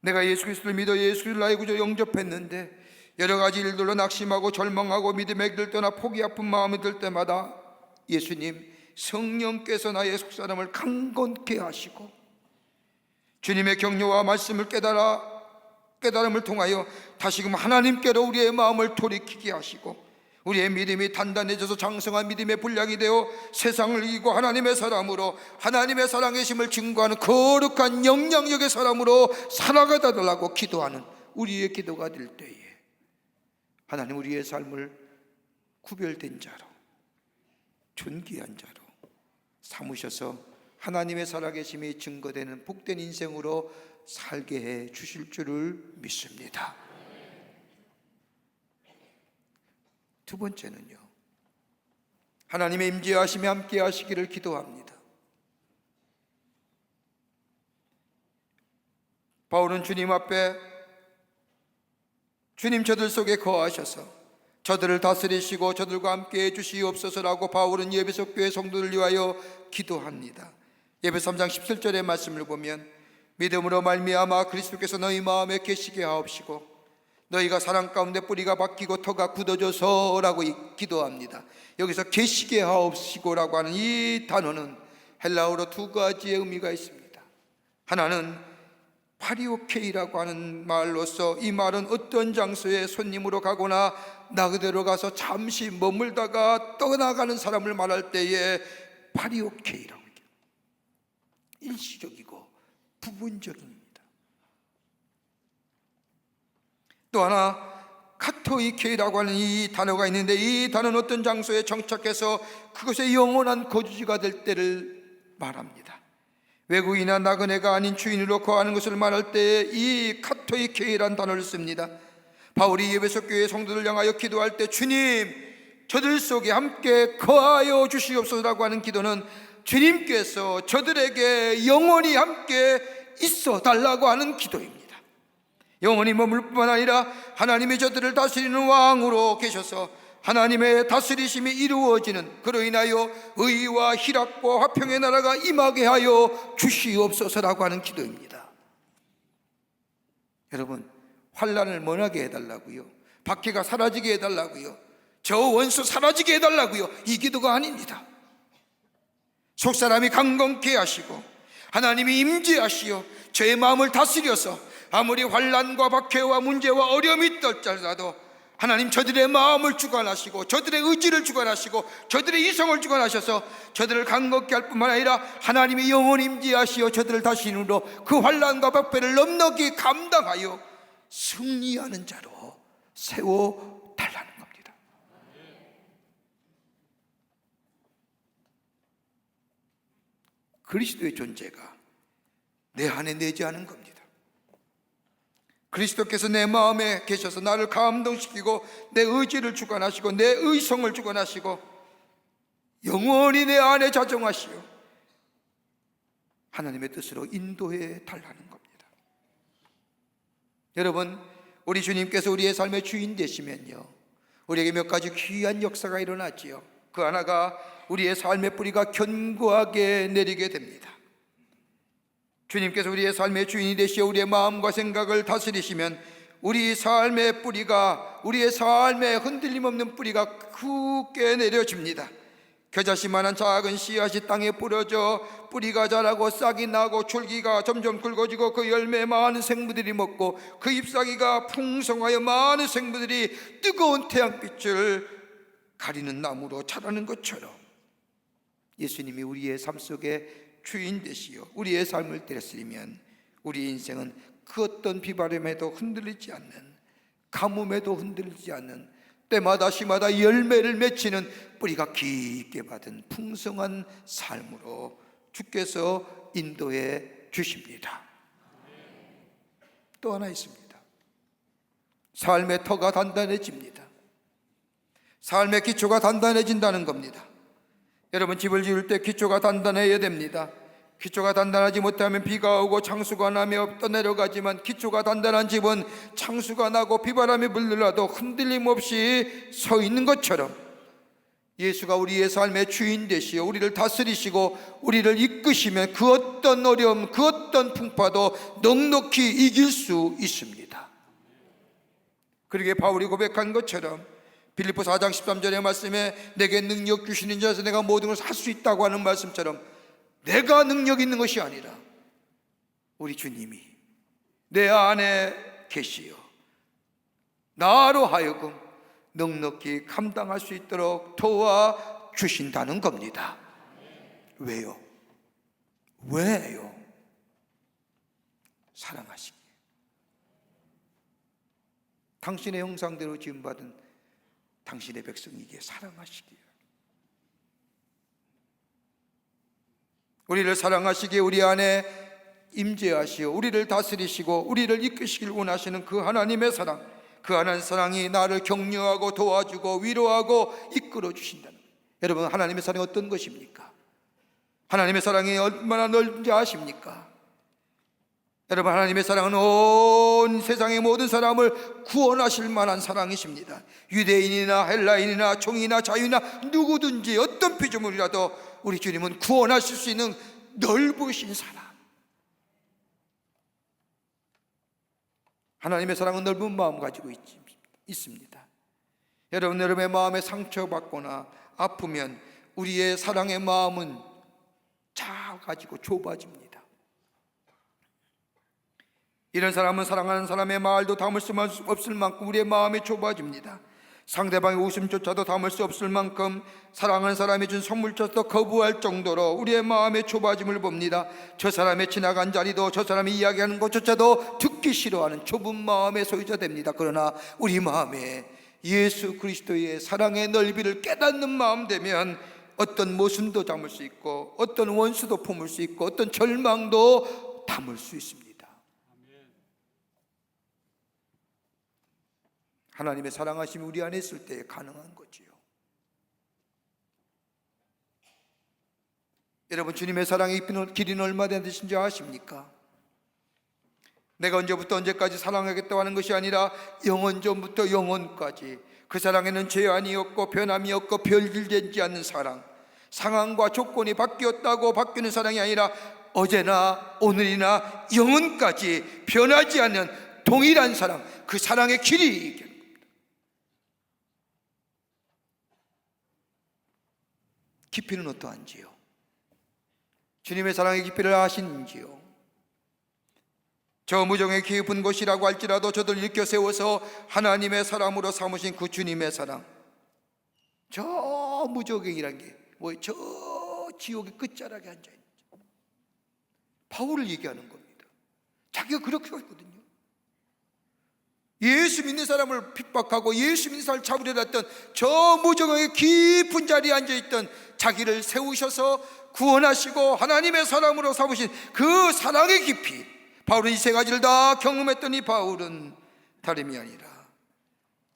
내가 예수 그리스도를 믿어 예수를 나의 구주로 영접했는데 여러 가지 일들로 낙심하고 절망하고 믿음의 길을 떠나 포기 아픈 마음이 들 때마다 예수님, 성령께서 나의 속사람을 강건케 하시고 주님의 격려와 말씀을 깨달음을 통하여 다시금 하나님께로 우리의 마음을 돌이키게 하시고 우리의 믿음이 단단해져서 장성한 믿음의 분량이 되어 세상을 이기고 하나님의 사람으로, 하나님의 살아계심을 증거하는 거룩한 영향력의 사람으로 살아가다 달라고 기도하는 우리의 기도가 될 때에 하나님, 우리의 삶을 구별된 자로, 존귀한 자로 삼으셔서 하나님의 살아계심이 증거되는 복된 인생으로 살게 해 주실 줄을 믿습니다. 두 번째는요, 하나님의 임재하심이 함께 하시기를 기도합니다. 바울은 주님 앞에 주님 저들 속에 거하셔서 저들을 다스리시고 저들과 함께 해주시옵소서라고 바울은 에베소 교회 성도를 위하여 기도합니다. 에베소 3장 17절의 말씀을 보면 믿음으로 말미암아 그리스도께서 너희 마음에 계시게 하옵시고 너희가 사랑 가운데 뿌리가 박히고 터가 굳어져서라고 기도합니다. 여기서 계시게 하옵시고라고 하는 이 단어는 헬라어로 두 가지의 의미가 있습니다. 하나는 파리오케이라고 하는 말로서, 이 말은 어떤 장소에 손님으로 가거나 나 그대로 가서 잠시 머물다가 떠나가는 사람을 말할 때에 파리오케이라고 합니다. 일시적이고 부분적입니다. 또 하나 카토이케이라고 하는 이 단어가 있는데, 이 단어는 어떤 장소에 정착해서 그것의 영원한 거주지가 될 때를 말합니다. 외국인이나 나그네가 아닌 주인으로 거하는 것을 말할 때 이 카토이케이라는 단어를 씁니다. 바울이 에베소 교회 성도들 향하여 기도할 때 주님, 저들 속에 함께 거하여 주시옵소서라고 하는 기도는 주님께서 저들에게 영원히 함께 있어 달라고 하는 기도입니다. 영원히 머물 뿐만 아니라 하나님이 저들을 다스리는 왕으로 계셔서 하나님의 다스리심이 이루어지는, 그로 인하여 의와 희락과 화평의 나라가 임하게 하여 주시옵소서라고 하는 기도입니다. 여러분, 환난을 면하게 해달라고요, 박해가 사라지게 해달라고요, 저 원수 사라지게 해달라고요, 이 기도가 아닙니다. 속사람이 강건케 하시고 하나님이 임재하시어 저의 마음을 다스려서 아무리 환난과 박해와 문제와 어려움이 있더라도 하나님 저들의 마음을 주관하시고 저들의 의지를 주관하시고 저들의 이성을 주관하셔서 저들을 강건케 할 뿐만 아니라 하나님이 영원히 임재하시어 저들을 다스림으로 그 환난과 박해를 넉넉히 감당하여 승리하는 자로 세워달라는 겁니다. 그리스도의 존재가 내 안에 내재하는 겁니다. 그리스도께서 내 마음에 계셔서 나를 감동시키고 내 의지를 주관하시고 내 의성을 주관하시고 영원히 내 안에 자정하시어 하나님의 뜻으로 인도해 달라는 겁니다. 여러분, 우리 주님께서 우리의 삶의 주인 되시면요, 우리에게 몇 가지 귀한 역사가 일어나지요. 그 하나가 우리의 삶의 뿌리가 견고하게 내리게 됩니다. 주님께서 우리의 삶의 주인이 되시어 우리의 마음과 생각을 다스리시면 우리 삶의 뿌리가, 우리의 삶의 흔들림 없는 뿌리가 굳게 내려집니다. 겨자씨만한 작은 씨앗이 땅에 뿌려져 뿌리가 자라고 싹이 나고 줄기가 점점 굵어지고 그 열매 많은 생물들이 먹고 그 잎사귀가 풍성하여 많은 생물들이 뜨거운 태양빛을 가리는 나무로 자라는 것처럼 예수님이 우리의 삶 속에 주인 되시어 우리의 삶을 다스리면 우리 인생은 그 어떤 비바람에도 흔들리지 않는, 가뭄에도 흔들리지 않는, 때마다 시마다 열매를 맺히는 뿌리가 깊게 받은 풍성한 삶으로 주께서 인도해 주십니다. 또 하나 있습니다. 삶의 터가 단단해집니다. 삶의 기초가 단단해진다는 겁니다. 여러분, 집을 지을 때 기초가 단단해야 됩니다. 기초가 단단하지 못하면 비가 오고 창수가 나며 떠내려가지만, 기초가 단단한 집은 창수가 나고 비바람이 불더라도 흔들림 없이 서 있는 것처럼, 예수가 우리의 삶의 주인 되시어 우리를 다스리시고 우리를 이끄시면 그 어떤 어려움, 그 어떤 풍파도 넉넉히 이길 수 있습니다. 그러기에 바울이 고백한 것처럼 빌립보 4장 13절의 말씀에 내게 능력 주시는 자에서 내가 모든 것을 할 수 있다고 하는 말씀처럼, 내가 능력 있는 것이 아니라 우리 주님이 내 안에 계시어 나로 하여금 넉넉히 감당할 수 있도록 도와주신다는 겁니다. 왜요? 왜요? 사랑하시기에. 당신의 형상대로 지음받은 당신의 백성이기에 사랑하시기에. 우리를 사랑하시기에 우리 안에 임재하시어 우리를 다스리시고 우리를 이끄시길 원하시는 그 하나님의 사랑, 그 하나님의 사랑이 나를 격려하고 도와주고 위로하고 이끌어 주신다는 거예요. 여러분, 하나님의 사랑이 어떤 것입니까? 하나님의 사랑이 얼마나 넓은지 아십니까? 여러분, 하나님의 사랑은 온 세상의 모든 사람을 구원하실 만한 사랑이십니다. 유대인이나 헬라인이나 종이나 자유나 누구든지 어떤 피조물이라도 우리 주님은 구원하실 수 있는 넓으신 사랑. 하나님의 사랑은 넓은 마음 가지고 있습니다. 여러분의 마음에 상처받거나 아프면 우리의 사랑의 마음은 작아지고 좁아집니다. 이런 사람은 사랑하는 사람의 말도 담을 수 없을 만큼 우리의 마음이 좁아집니다. 상대방의 웃음조차도 담을 수 없을 만큼 사랑하는 사람이 준 선물조차도 거부할 정도로 우리의 마음의 좁아짐을 봅니다. 저 사람의 지나간 자리도, 저 사람이 이야기하는 것조차도 듣기 싫어하는 좁은 마음의 소유자 됩니다. 그러나 우리 마음에 예수 그리스도의 사랑의 넓이를 깨닫는 마음 되면 어떤 모순도 담을 수 있고, 어떤 원수도 품을 수 있고, 어떤 절망도 담을 수 있습니다. 하나님의 사랑하심이 우리 안에 있을 때 가능한 거지요. 여러분, 주님의 사랑의 길이는 얼마나 되신지 아십니까? 내가 언제부터 언제까지 사랑하겠다고 하는 것이 아니라 영원 전부터 영원까지 그 사랑에는 제한이 없고 변함이 없고 별들되지 않는 사랑, 상황과 조건이 바뀌었다고 바뀌는 사랑이 아니라 어제나 오늘이나 영원까지 변하지 않는 동일한 사랑, 그 사랑의 길이. 깊이는 어떠한지요? 주님의 사랑의 깊이를 아시는지요? 저 무정의 깊은 곳이라고 할지라도 저들 일으켜 세워서 하나님의 사람으로 삼으신 그 주님의 사랑, 저 무적행이란 게 뭐예요? 저 지옥의 끝자락에 앉아있는 바울을 얘기하는 겁니다. 자기가 그렇게 했거든요. 예수 믿는 사람을 핍박하고 예수 믿는 사람을 잡으려 했던 저 무정의 깊은 자리에 앉아있던 자기를 세우셔서 구원하시고 하나님의 사람으로 삼으신 그 사랑의 깊이, 바울은 이 세 가지를 다 경험했던 이 바울은 다름이 아니라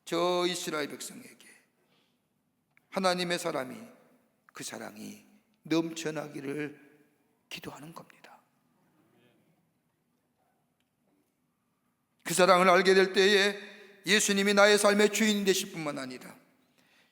저 이스라엘 백성에게 하나님의 사람이, 그 사랑이 넘쳐나기를 기도하는 겁니다. 그 사랑을 알게 될 때에 예수님이 나의 삶의 주인이 되실 뿐만 아니라,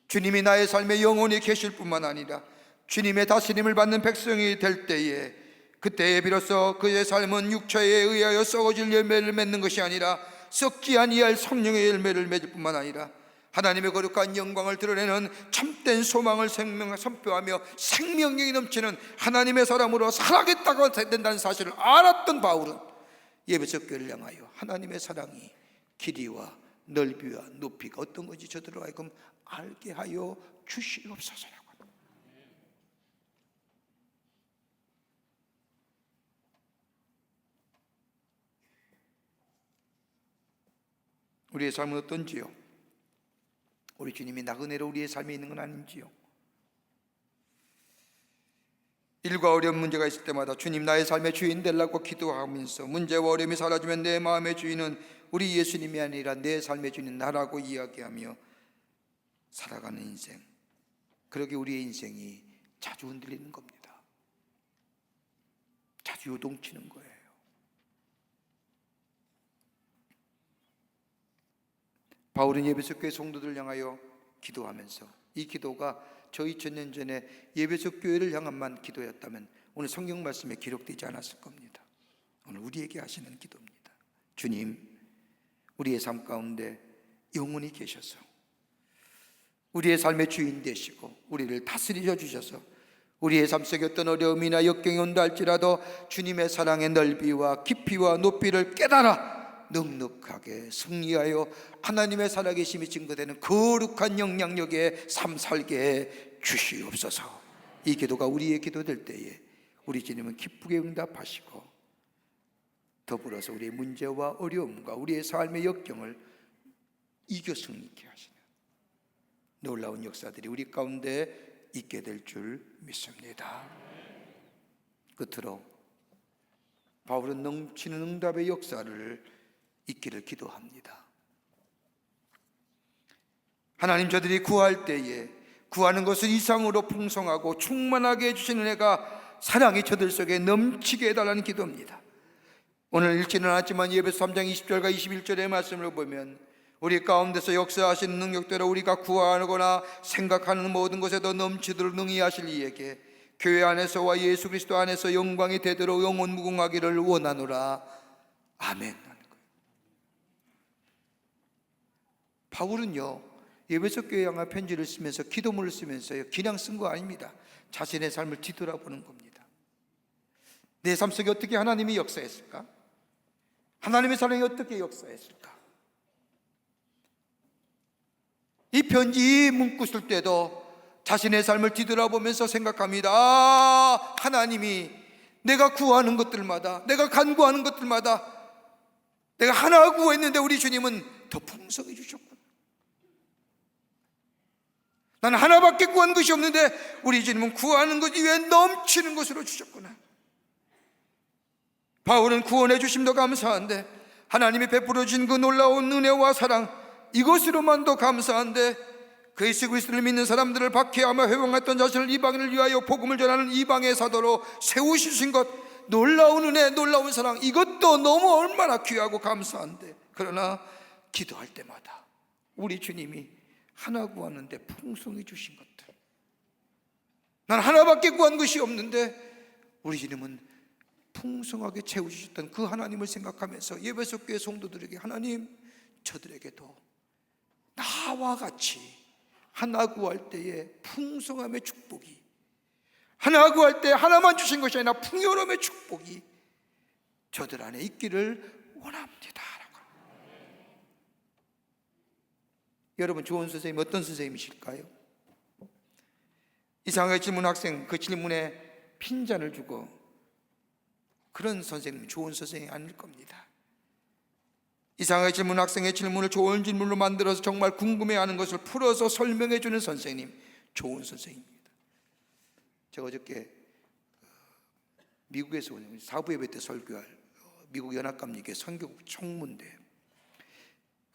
주님이 나의 삶에 영원히 계실 뿐만 아니라, 주님의 다스림을 받는 백성이 될 때에, 그때에 비로소 그의 삶은 육체에 의하여 썩어질 열매를 맺는 것이 아니라 썩지 아니할 성령의 열매를 맺을 뿐만 아니라 하나님의 거룩한 영광을 드러내는 참된 소망을 선포하며 생명력이 넘치는 하나님의 사람으로 살아가겠다고 된다는 사실을 알았던 바울은 예배소 교회를 향하여 하나님의 사랑이 길이와 넓이와 높이가 어떤 건지 저들로 하여금 알게 하여 주시옵소서라고 합니다. 우리의 삶은 어떤지요? 우리 주님이 나그네로 우리의 삶에 있는 건 아닌지요? 일과 어려운 문제가 있을 때마다 주님 나의 삶의 주인 되려고 기도하면서 문제와 어려움이 사라지면 내 마음의 주인은 우리 예수님이 아니라 내 삶의 주인은 나라고 이야기하며 살아가는 인생, 그러게 우리의 인생이 자주 흔들리는 겁니다. 자주 요동치는 거예요. 바울은 에베소 교회 성도들을 향하여 기도하면서, 이 기도가 저 2000년 전에 에베소 교회를 향한만 기도였다면 오늘 성경 말씀에 기록되지 않았을 겁니다. 오늘 우리에게 하시는 기도입니다. 주님, 우리의 삶 가운데 영원히 계셔서 우리의 삶의 주인 되시고 우리를 다스리셔 주셔서 우리의 삶 속에 어떤 어려움이나 역경이 온다 할지라도 주님의 사랑의 넓이와 깊이와 높이를 깨달아 넉넉하게 승리하여 하나님의 살아계심이 증거되는 거룩한 영향력의 삶 살게 해 주시옵소서. 이 기도가 우리의 기도 될 때에 우리 주님은 기쁘게 응답하시고 더불어서 우리의 문제와 어려움과 우리의 삶의 역경을 이겨 승리케 하시는 놀라운 역사들이 우리 가운데 있게 될 줄 믿습니다. 끝으로 바울은 넘치는 응답의 역사를 있기를 기도합니다. 하나님, 저들이 구할 때에 구하는 것은 이상으로 풍성하고 충만하게 해주시는 은혜가 사랑이 저들 속에 넘치게 해달라는 기도입니다. 오늘 읽지는 않았지만 에베소 3장 20절과 21절의 말씀을 보면 우리 가운데서 역사하시는 능력대로 우리가 구하거나 생각하는 모든 것에도 넘치도록 능히 하실 이에게 교회 안에서와 예수 그리스도 안에서 영광이 되도록 영원 무궁하기를 원하노라. 아멘. 바울은요, 에베소 교회 향한 편지를 쓰면서 기도문을 쓰면서요, 그냥 쓴 거 아닙니다. 자신의 삶을 뒤돌아보는 겁니다. 내 삶 속에 어떻게 하나님이 역사했을까? 하나님의 사랑이 어떻게 역사했을까? 이 편지 문구 쓸 때도 자신의 삶을 뒤돌아보면서 생각합니다. 아, 하나님이 내가 구하는 것들마다, 내가 간구하는 것들마다 내가 하나 구했는데 우리 주님은 더 풍성해 주셨구나. 나는 하나밖에 구한 것이 없는데 우리 주님은 구하는 것 이외에 넘치는 것으로 주셨구나. 바울은 구원해 주심도 감사한데 하나님이 베풀어 주신 그 놀라운 은혜와 사랑, 이것으로만도 감사한데 그 예수 그리스도를 믿는 사람들을 박해하며 회방했던 자신을 이방인을 위하여 복음을 전하는 이방의 사도로 세우신 것, 놀라운 은혜, 놀라운 사랑, 이것도 너무 얼마나 귀하고 감사한데, 그러나 기도할 때마다 우리 주님이 하나 구하는데 풍성해 주신 것들, 난 하나밖에 구한 것이 없는데 우리 주님은 풍성하게 채워주셨던 그 하나님을 생각하면서 에베소 교회 성도들에게, 하나님, 저들에게도 나와 같이 하나 구할 때에 풍성함의 축복이, 하나 구할 때 하나만 주신 것이 아니라 풍요로움의 축복이 저들 안에 있기를 원합니다. 여러분, 좋은 선생님 어떤 선생님이실까요? 이상하게 질문 학생 그 질문에 핀잔을 주고, 그런 선생님 좋은 선생님이 아닐 겁니다. 이상하게 질문 학생의 질문을 좋은 질문으로 만들어서 정말 궁금해하는 것을 풀어서 설명해 주는 선생님, 좋은 선생님입니다. 제가 어저께 미국에서 온 사부 예배 때 설교할 미국 연합감리교회 선교국 총무인데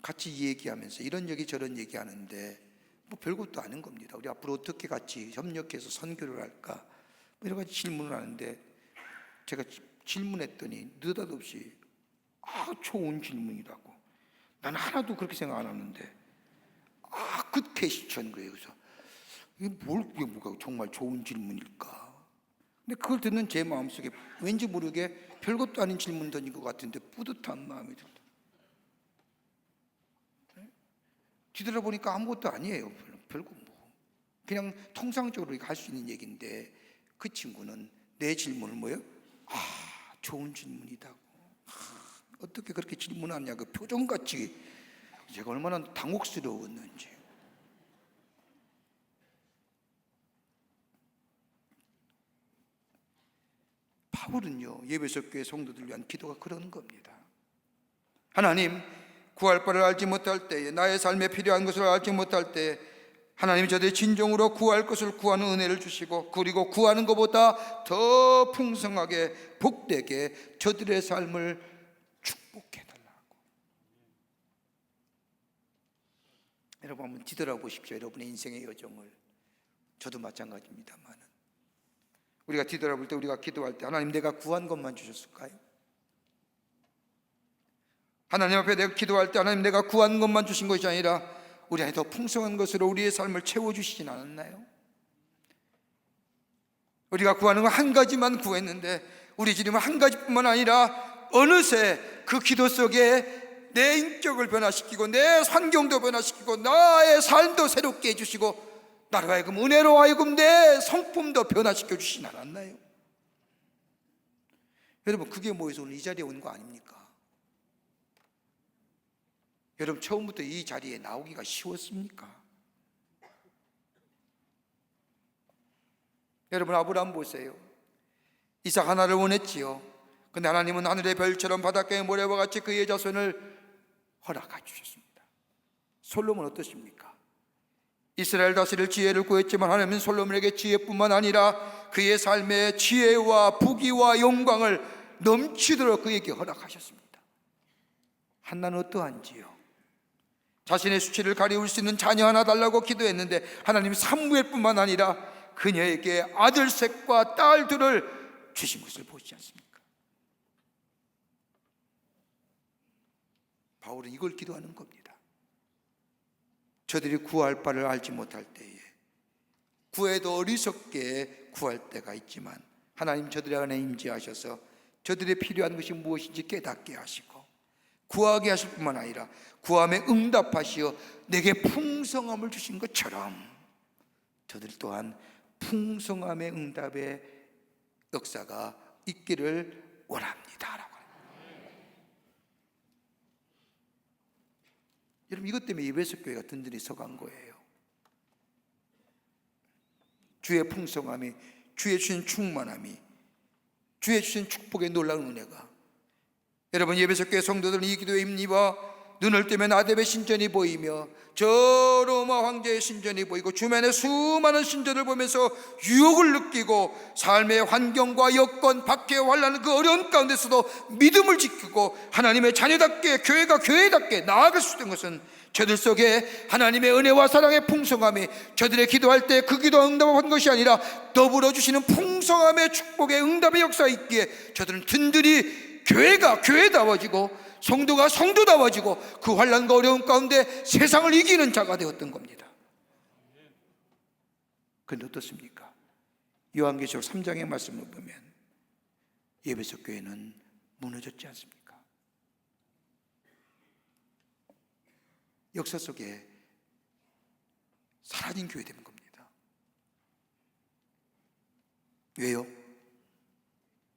같이 얘기하면서 이런 얘기 저런 얘기하는데 뭐 별것도 아닌 겁니다. 우리 앞으로 어떻게 같이 협력해서 선교를 할까, 뭐 여러 가지 질문을 하는데 제가 질문했더니 느닷없이 좋은 질문이라고. 난 하나도 그렇게 생각 안 하는데 끝에 시천 거예요. 그래서 이게 뭐가 정말 좋은 질문일까? 근데 그걸 듣는 제 마음속에 왠지 모르게 별것도 아닌 질문 던진 것 같은데 뿌듯한 마음이 들다. 뒤돌아보니까 아무것도 아니에요. 별거 뭐 그냥 통상적으로 할 수 있는 얘기인데 그 친구는 내 질문을 뭐예요? 좋은 질문이다고. 어떻게 그렇게 질문하냐, 그 표정같이 제가 얼마나 당혹스러웠는지. 바울은요, 에베소 교회 성도들 위한 기도가 그런 겁니다. 하나님, 구할 바를 알지 못할 때에, 나의 삶에 필요한 것을 알지 못할 때에 하나님이 저들의 진정으로 구할 것을 구하는 은혜를 주시고, 그리고 구하는 것보다 더 풍성하게 복되게 저들의 삶을 축복해 달라고. 여러분 한번 뒤돌아보십시오. 여러분의 인생의 여정을. 저도 마찬가지입니다만, 우리가 뒤돌아볼 때, 우리가 기도할 때 하나님 내가 구한 것만 주셨을까요? 하나님 앞에 내가 기도할 때 하나님 내가 구한 것만 주신 것이 아니라 우리 안에 더 풍성한 것으로 우리의 삶을 채워주시진 않았나요? 우리가 구하는 건 한 가지만 구했는데, 우리 주님은 한 가지뿐만 아니라 어느새 그 기도 속에 내 인격을 변화시키고 내 환경도 변화시키고 나의 삶도 새롭게 해주시고, 나로 하여금 은혜로 하여금 내 성품도 변화시켜 주시진 않았나요? 여러분, 그게 뭐해서 오늘 이 자리에 온 거 아닙니까? 여러분, 처음부터 이 자리에 나오기가 쉬웠습니까? 여러분, 아브라함 보세요. 이삭 하나를 원했지요. 근데 하나님은 하늘의 별처럼 바닷가의 모래와 같이 그의 자손을 허락해 주셨습니다. 솔로몬 어떠십니까? 이스라엘 다스릴 지혜를 구했지만 하나님은 솔로몬에게 지혜뿐만 아니라 그의 삶의 지혜와 부귀와 영광을 넘치도록 그에게 허락하셨습니다. 한나는 어떠한지요? 자신의 수치를 가리울 수 있는 자녀 하나 달라고 기도했는데 하나님 사무엘뿐만 아니라 그녀에게 아들셋과 딸들을 주신 것을 보시지 않습니까? 바울은 이걸 기도하는 겁니다. 저들이 구할 바를 알지 못할 때에, 구해도 어리석게 구할 때가 있지만 하나님 저들의 안에 임재하셔서 저들의 필요한 것이 무엇인지 깨닫게 하시고 구하게 하실 뿐만 아니라 구함에 응답하시어 내게 풍성함을 주신 것처럼 저들 또한 풍성함의 응답의 역사가 있기를 원합니다 라고. 여러분, 이것 때문에 예배석 교회가 든든히 서간 거예요. 주의 풍성함이, 주의 주신 충만함이, 주의 주신 축복의 놀라운 은혜가, 여러분 예배석 교회 성도들은 이 기도에 힘입어 눈을 뜨면 아델의 신전이 보이며 저 로마 황제의 신전이 보이고 주변에 수많은 신전을 보면서 유혹을 느끼고 삶의 환경과 여건, 박해와 환난의 그 어려운 가운데서도 믿음을 지키고 하나님의 자녀답게, 교회가 교회답게 나아갈 수 있는 것은 저들 속에 하나님의 은혜와 사랑의 풍성함이 저들의 기도할 때 그 기도 응답한 것이 아니라 더불어 주시는 풍성함의 축복의 응답의 역사가 있기에 저들은 든든히 교회가 교회다워지고 성도가 성도다워지고 그 환난과 어려움 가운데 세상을 이기는 자가 되었던 겁니다. 그런데 어떻습니까? 요한계시록 3장의 말씀을 보면 예배석 교회는 무너졌지 않습니까? 역사 속에 사라진 교회 된 겁니다. 왜요?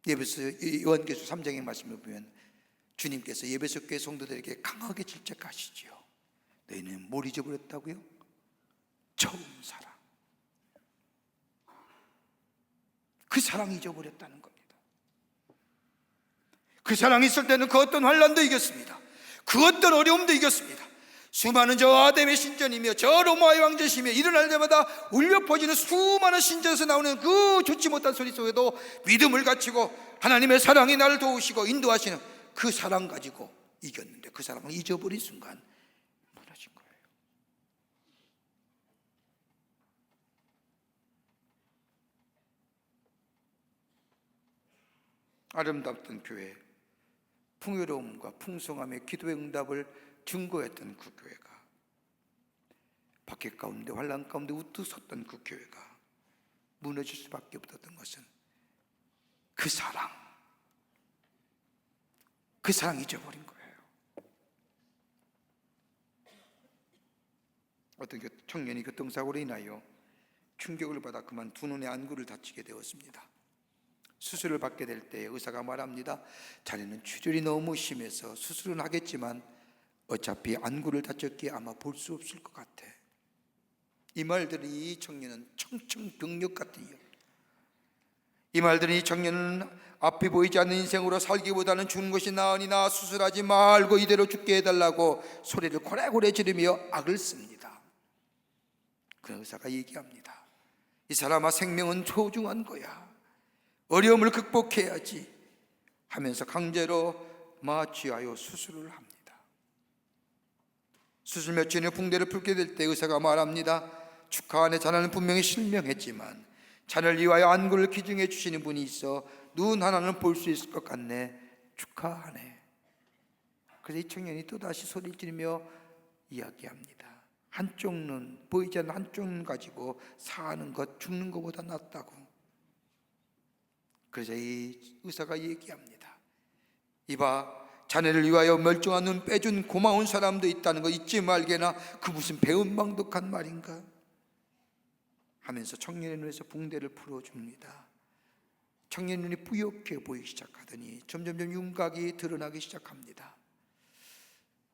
요한계시록 3장의 말씀을 보면 주님께서 예배석 교회 성도들에게 강하게 질책하시지요. 너희는 뭘 잊어버렸다고요? 처음 사랑. 그 사랑이 잊어버렸다는 겁니다. 그 사랑이 있을 때는 그 어떤 환난도 이겼습니다. 그 어떤 어려움도 이겼습니다. 수많은 저 아담의 신전이며 저 로마의 왕제시며 일어날 때마다 울려 퍼지는 수많은 신전에서 나오는 그 좋지 못한 소리 속에도 믿음을 갖추고 하나님의 사랑이 나를 도우시고 인도하시는 그 사랑 가지고 이겼는데 그 사랑을 잊어버린 순간 무너진 거예요. 아름답던 교회, 풍요로움과 풍성함의 기도의 응답을 증거했던 그 교회가, 박해 가운데 환난 가운데 우뚝 섰던 그 교회가 무너질 수밖에 없었던 것은 그 사랑 잊어버린 거예요. 어떤 청년이 교통사고로 인하여 충격을 받아 그만 두 눈의 안구를 다치게 되었습니다. 수술을 받게 될 때 의사가 말합니다. 자네는 출혈이 너무 심해서 수술은 하겠지만 어차피 안구를 다쳤기에 아마 볼 수 없을 것 같아. 이 말들이 이 청년은 청청병력 같은 이야기. 이 말들은 이 청년은 앞이 보이지 않는 인생으로 살기보다는 죽는 것이 나으니나 수술하지 말고 이대로 죽게 해달라고 소리를 고래고래 지르며 악을 씁니다. 그 의사가 얘기합니다. 이 사람아, 생명은 소중한 거야. 어려움을 극복해야지 하면서 강제로 마취하여 수술을 합니다. 수술 며칠 후 붕대를 풀게 될 때 의사가 말합니다. 축하하네. 자네는 분명히 실명했지만 자네를 위하여 안구를 기증해 주시는 분이 있어 눈 하나는 볼 수 있을 것 같네. 축하하네. 그래서 이 청년이 또다시 소리를 지르며 이야기합니다. 한쪽 눈, 보이지 않는 한쪽 눈 가지고 사는 것, 죽는 것보다 낫다고. 그래서 이 의사가 얘기합니다. 이봐, 자네를 위하여 멀쩡한 눈 빼준 고마운 사람도 있다는 거 잊지 말게나. 그 무슨 배은망덕한 말인가 하면서 청년의 눈에서 붕대를 풀어줍니다. 청년의 눈이 뿌옇게 보이기 시작하더니 점점점 윤곽이 드러나기 시작합니다.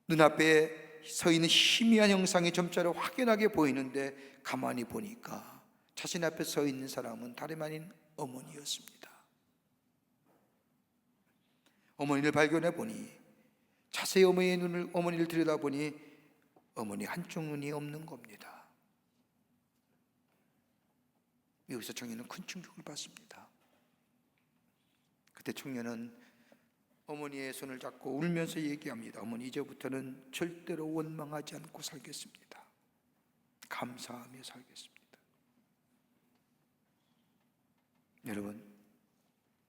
눈앞에 서 있는 희미한 형상이 점차로 확연하게 보이는데 가만히 보니까 자신 앞에 서 있는 사람은 다름 아닌 어머니였습니다. 어머니를 발견해 보니, 자세히 어머니를 들여다보니 어머니 한쪽 눈이 없는 겁니다. 여기서 청년은 큰 충격을 받습니다. 그때 청년은 어머니의 손을 잡고 울면서 얘기합니다. 어머니, 이제부터는 절대로 원망하지 않고 살겠습니다. 감사하며 살겠습니다. 여러분,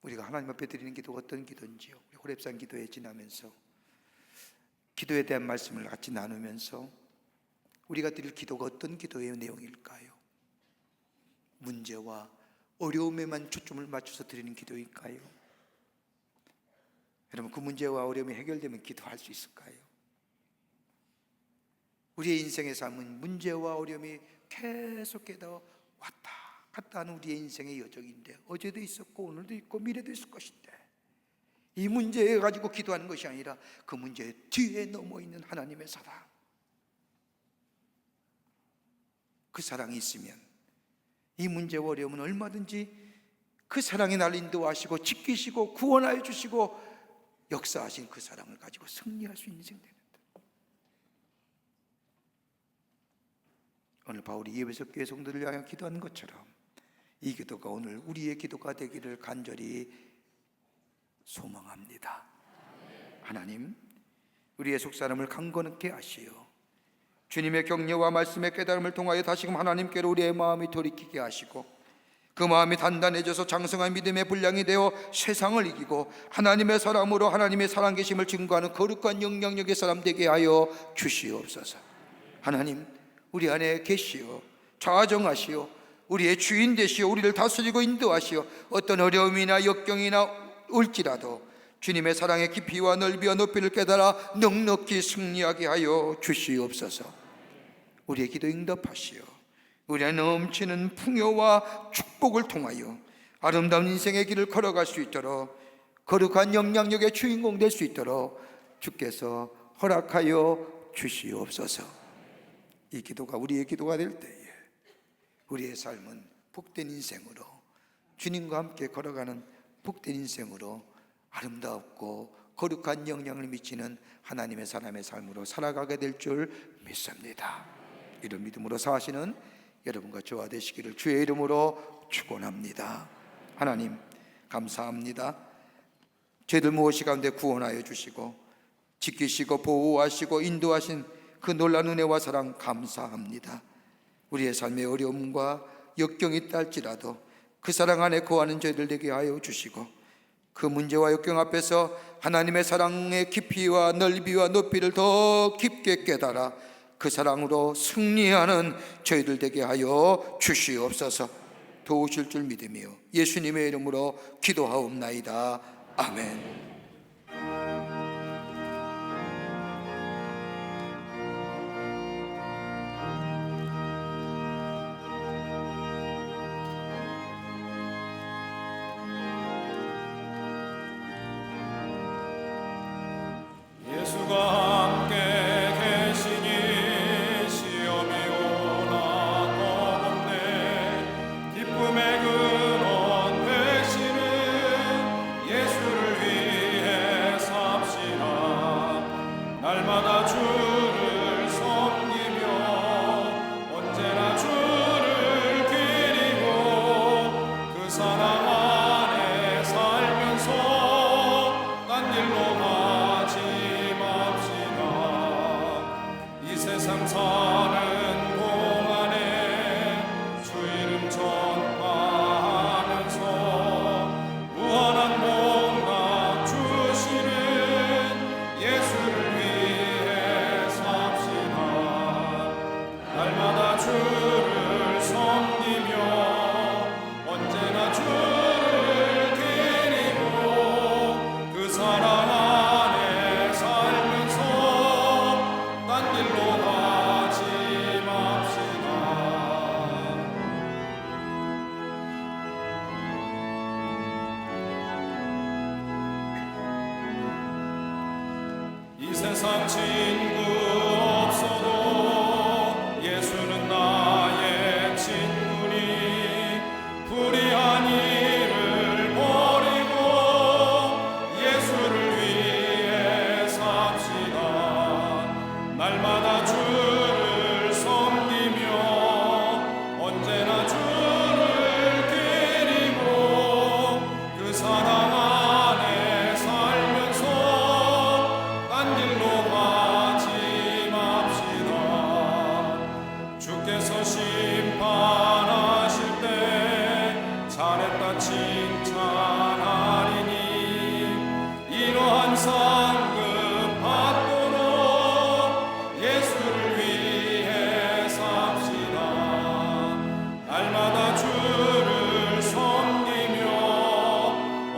우리가 하나님 앞에 드리는 기도가 어떤 기도인지요? 우리 호렙산 기도에 지나면서 기도에 대한 말씀을 같이 나누면서 우리가 드릴 기도가 어떤 기도의 내용일까요? 문제와 어려움에만 초점을 맞춰서 드리는 기도일까요? 여러분, 그 문제와 어려움이 해결되면 기도할 수 있을까요? 우리의 인생의 삶은 문제와 어려움이 계속해서 왔다 갔다 하는 우리의 인생의 여정인데, 어제도 있었고 오늘도 있고 미래도 있을 것인데, 이 문제에 가지고 기도하는 것이 아니라 그 문제 뒤에 넘어있는 하나님의 사랑, 그 사랑이 있으면 이 문제와 어려움은 얼마든지 그 사랑이 나를 인도하시고 지키시고 구원하여 주시고 역사하신 그 사랑을 가지고 승리할 수 있는 인생 되는데, 오늘 바울이 예배소 교회 성도를 위하여 기도하는 것처럼 이 기도가 오늘 우리의 기도가 되기를 간절히 소망합니다. 하나님, 우리의 속사람을 강건하게 하시어 주님의 격려와 말씀의 깨달음을 통하여 다시금 하나님께로 우리의 마음이 돌이키게 하시고, 그 마음이 단단해져서 장성한 믿음의 분량이 되어 세상을 이기고 하나님의 사람으로 하나님의 살아계심을 증거하는 거룩한 영향력의 사람 되게 하여 주시옵소서. 하나님, 우리 안에 계시어 좌정하시어 우리의 주인 되시어 우리를 다스리고 인도하시어 어떤 어려움이나 역경이나 올지라도 주님의 사랑의 깊이와 넓이와 높이를 깨달아 넉넉히 승리하게 하여 주시옵소서. 우리의 기도 응답하시어 우리 안에 넘치는 풍요와 축복을 통하여 아름다운 인생의 길을 걸어갈 수 있도록, 거룩한 영향력의 주인공 될 수 있도록 주께서 허락하여 주시옵소서. 이 기도가 우리의 기도가 될 때에 우리의 삶은 복된 인생으로, 주님과 함께 걸어가는 복된 인생으로 아름답고 거룩한 영향을 미치는 하나님의 사람의 삶으로 살아가게 될 줄 믿습니다. 이런 믿음으로 사시는 여러분과 저와 되시기를 주의 이름으로 축원합니다. 하나님, 감사합니다. 죄들 무엇이 가운데 구원하여 주시고 지키시고 보호하시고 인도하신 그 놀라운 은혜와 사랑 감사합니다. 우리의 삶의 어려움과 역경이 있다 할지라도 그 사랑 안에 거하는 저희들 되게 하여 주시고, 그 문제와 역경 앞에서 하나님의 사랑의 깊이와 넓이와 높이를 더 깊게 깨달아 그 사랑으로 승리하는 저희들 되게 하여 주시옵소서. 도우실 줄 믿으며 예수님의 이름으로 기도하옵나이다. 아멘. 예수가 함께 계시니 시험이 오나 겁없네. 기쁨의 근원 되시는 세상 사는 동안에 주 이름 전파하면서 무한한 복락 주시는 예수를 위해 삽시다. 날마다 주를 섬기며 언제나 주를 기리고 그 사랑 안에 살면서 딴 길로 가지 맙시다. 이 세상 친구 없어도 예수는 나의 친구니 불의한 일을 버리고 예수를 위해 삽시다. 날마다 주를 섬기며 언제나 주를 기리고 그 사랑 안에 살면서 딴 길로 가지 맙시다. 주께서 심판하실 때 잘했다 칭찬하리니 이러한 상급 받도록 예수를 위해 삽시다. 날마다 주를 섬기며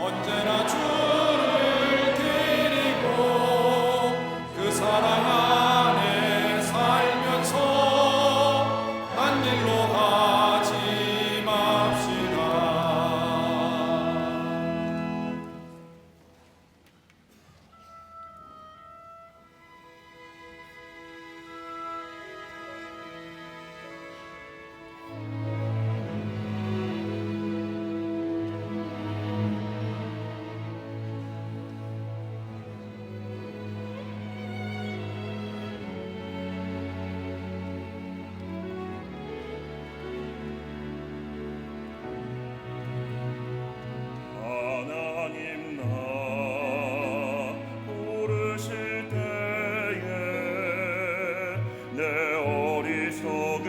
언제나 주를 기리고 그 사랑 안에 살면서 딴 길로 가지 맙시다. 하나님 나 부르실 때에 내 어리석음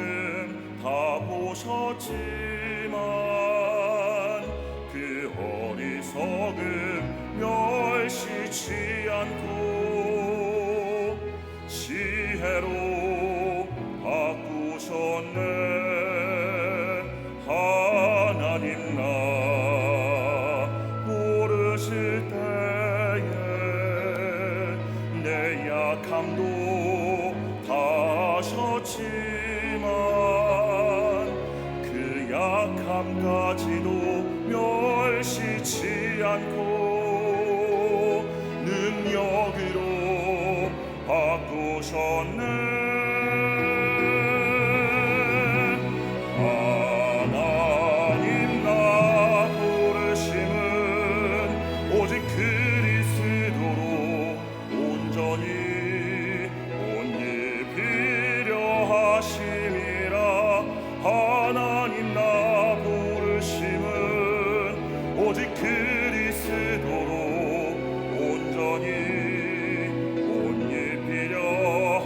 다 보셨지만 그 어리석음 멸시치 않고 지혜로 바꾸셨네. 하나님 나 부르실 때에 내 약함도 다 아셨지만 그 약함까지도 멸시치 않고 능력으로 바꾸셨네. 하나님 나 부르심은 오직 그리스도로 온전히 온 입히려 하심이라. 하나님 나 부르심은 오직 그리스도로 온전히 온 입히려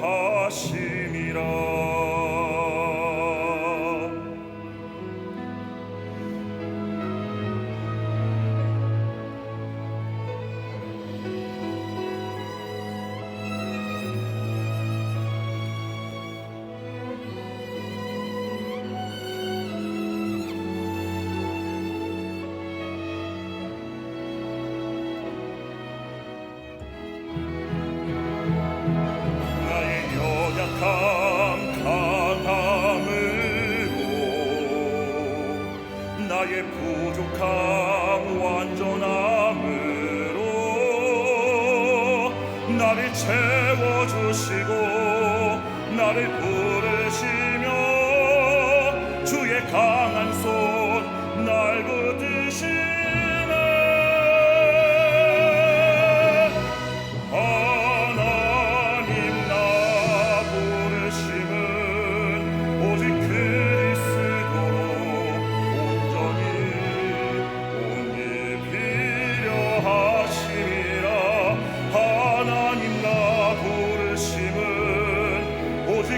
하심이라. 나의 연약함 강함으로 나의 부족함 완전함으로 나를 채워주시고 나를 부르시며 주의 강한 손 날 붙드시네. 하나님 나 부르심은 오직 그리스도로 온전히 온 입히려 하심이라. 하나님 나 부르심은 오직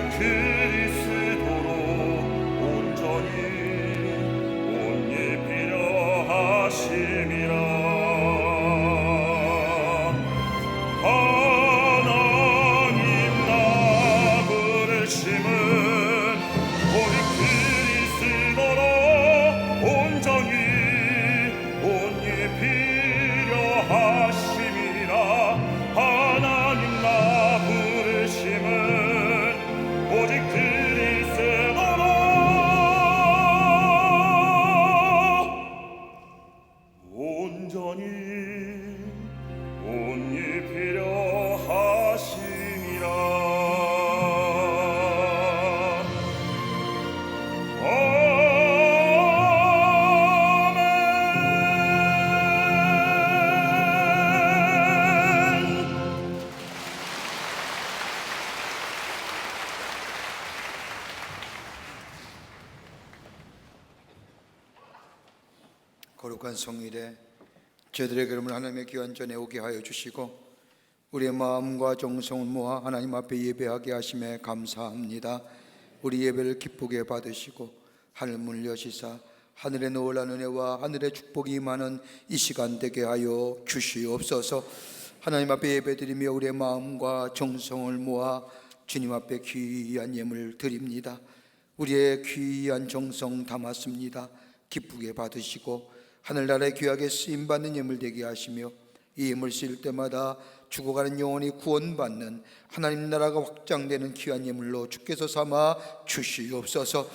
거룩한 성일에 저희들의 그름을 하나님의 귀한 전에 오게 하여 주시고 우리의 마음과 정성을 모아 하나님 앞에 예배하게 하심에 감사합니다. 우리 예배를 기쁘게 받으시고 하늘 문을 여시사 하늘의 놀라운 은혜와 하늘의 축복이 임하는 이 시간 되게 하여 주시옵소서. 하나님 앞에 예배드리며 우리의 마음과 정성을 모아 주님 앞에 귀한 예물 드립니다. 우리의 귀한 정성 담았습니다. 기쁘게 받으시고 하늘나라에 귀하게 쓰임받는 예물 되게 하시며 이 예물 쓰일 때마다 죽어가는 영혼이 구원받는 하나님 나라가 확장되는 귀한 예물로 주께서 삼아 주시옵소서.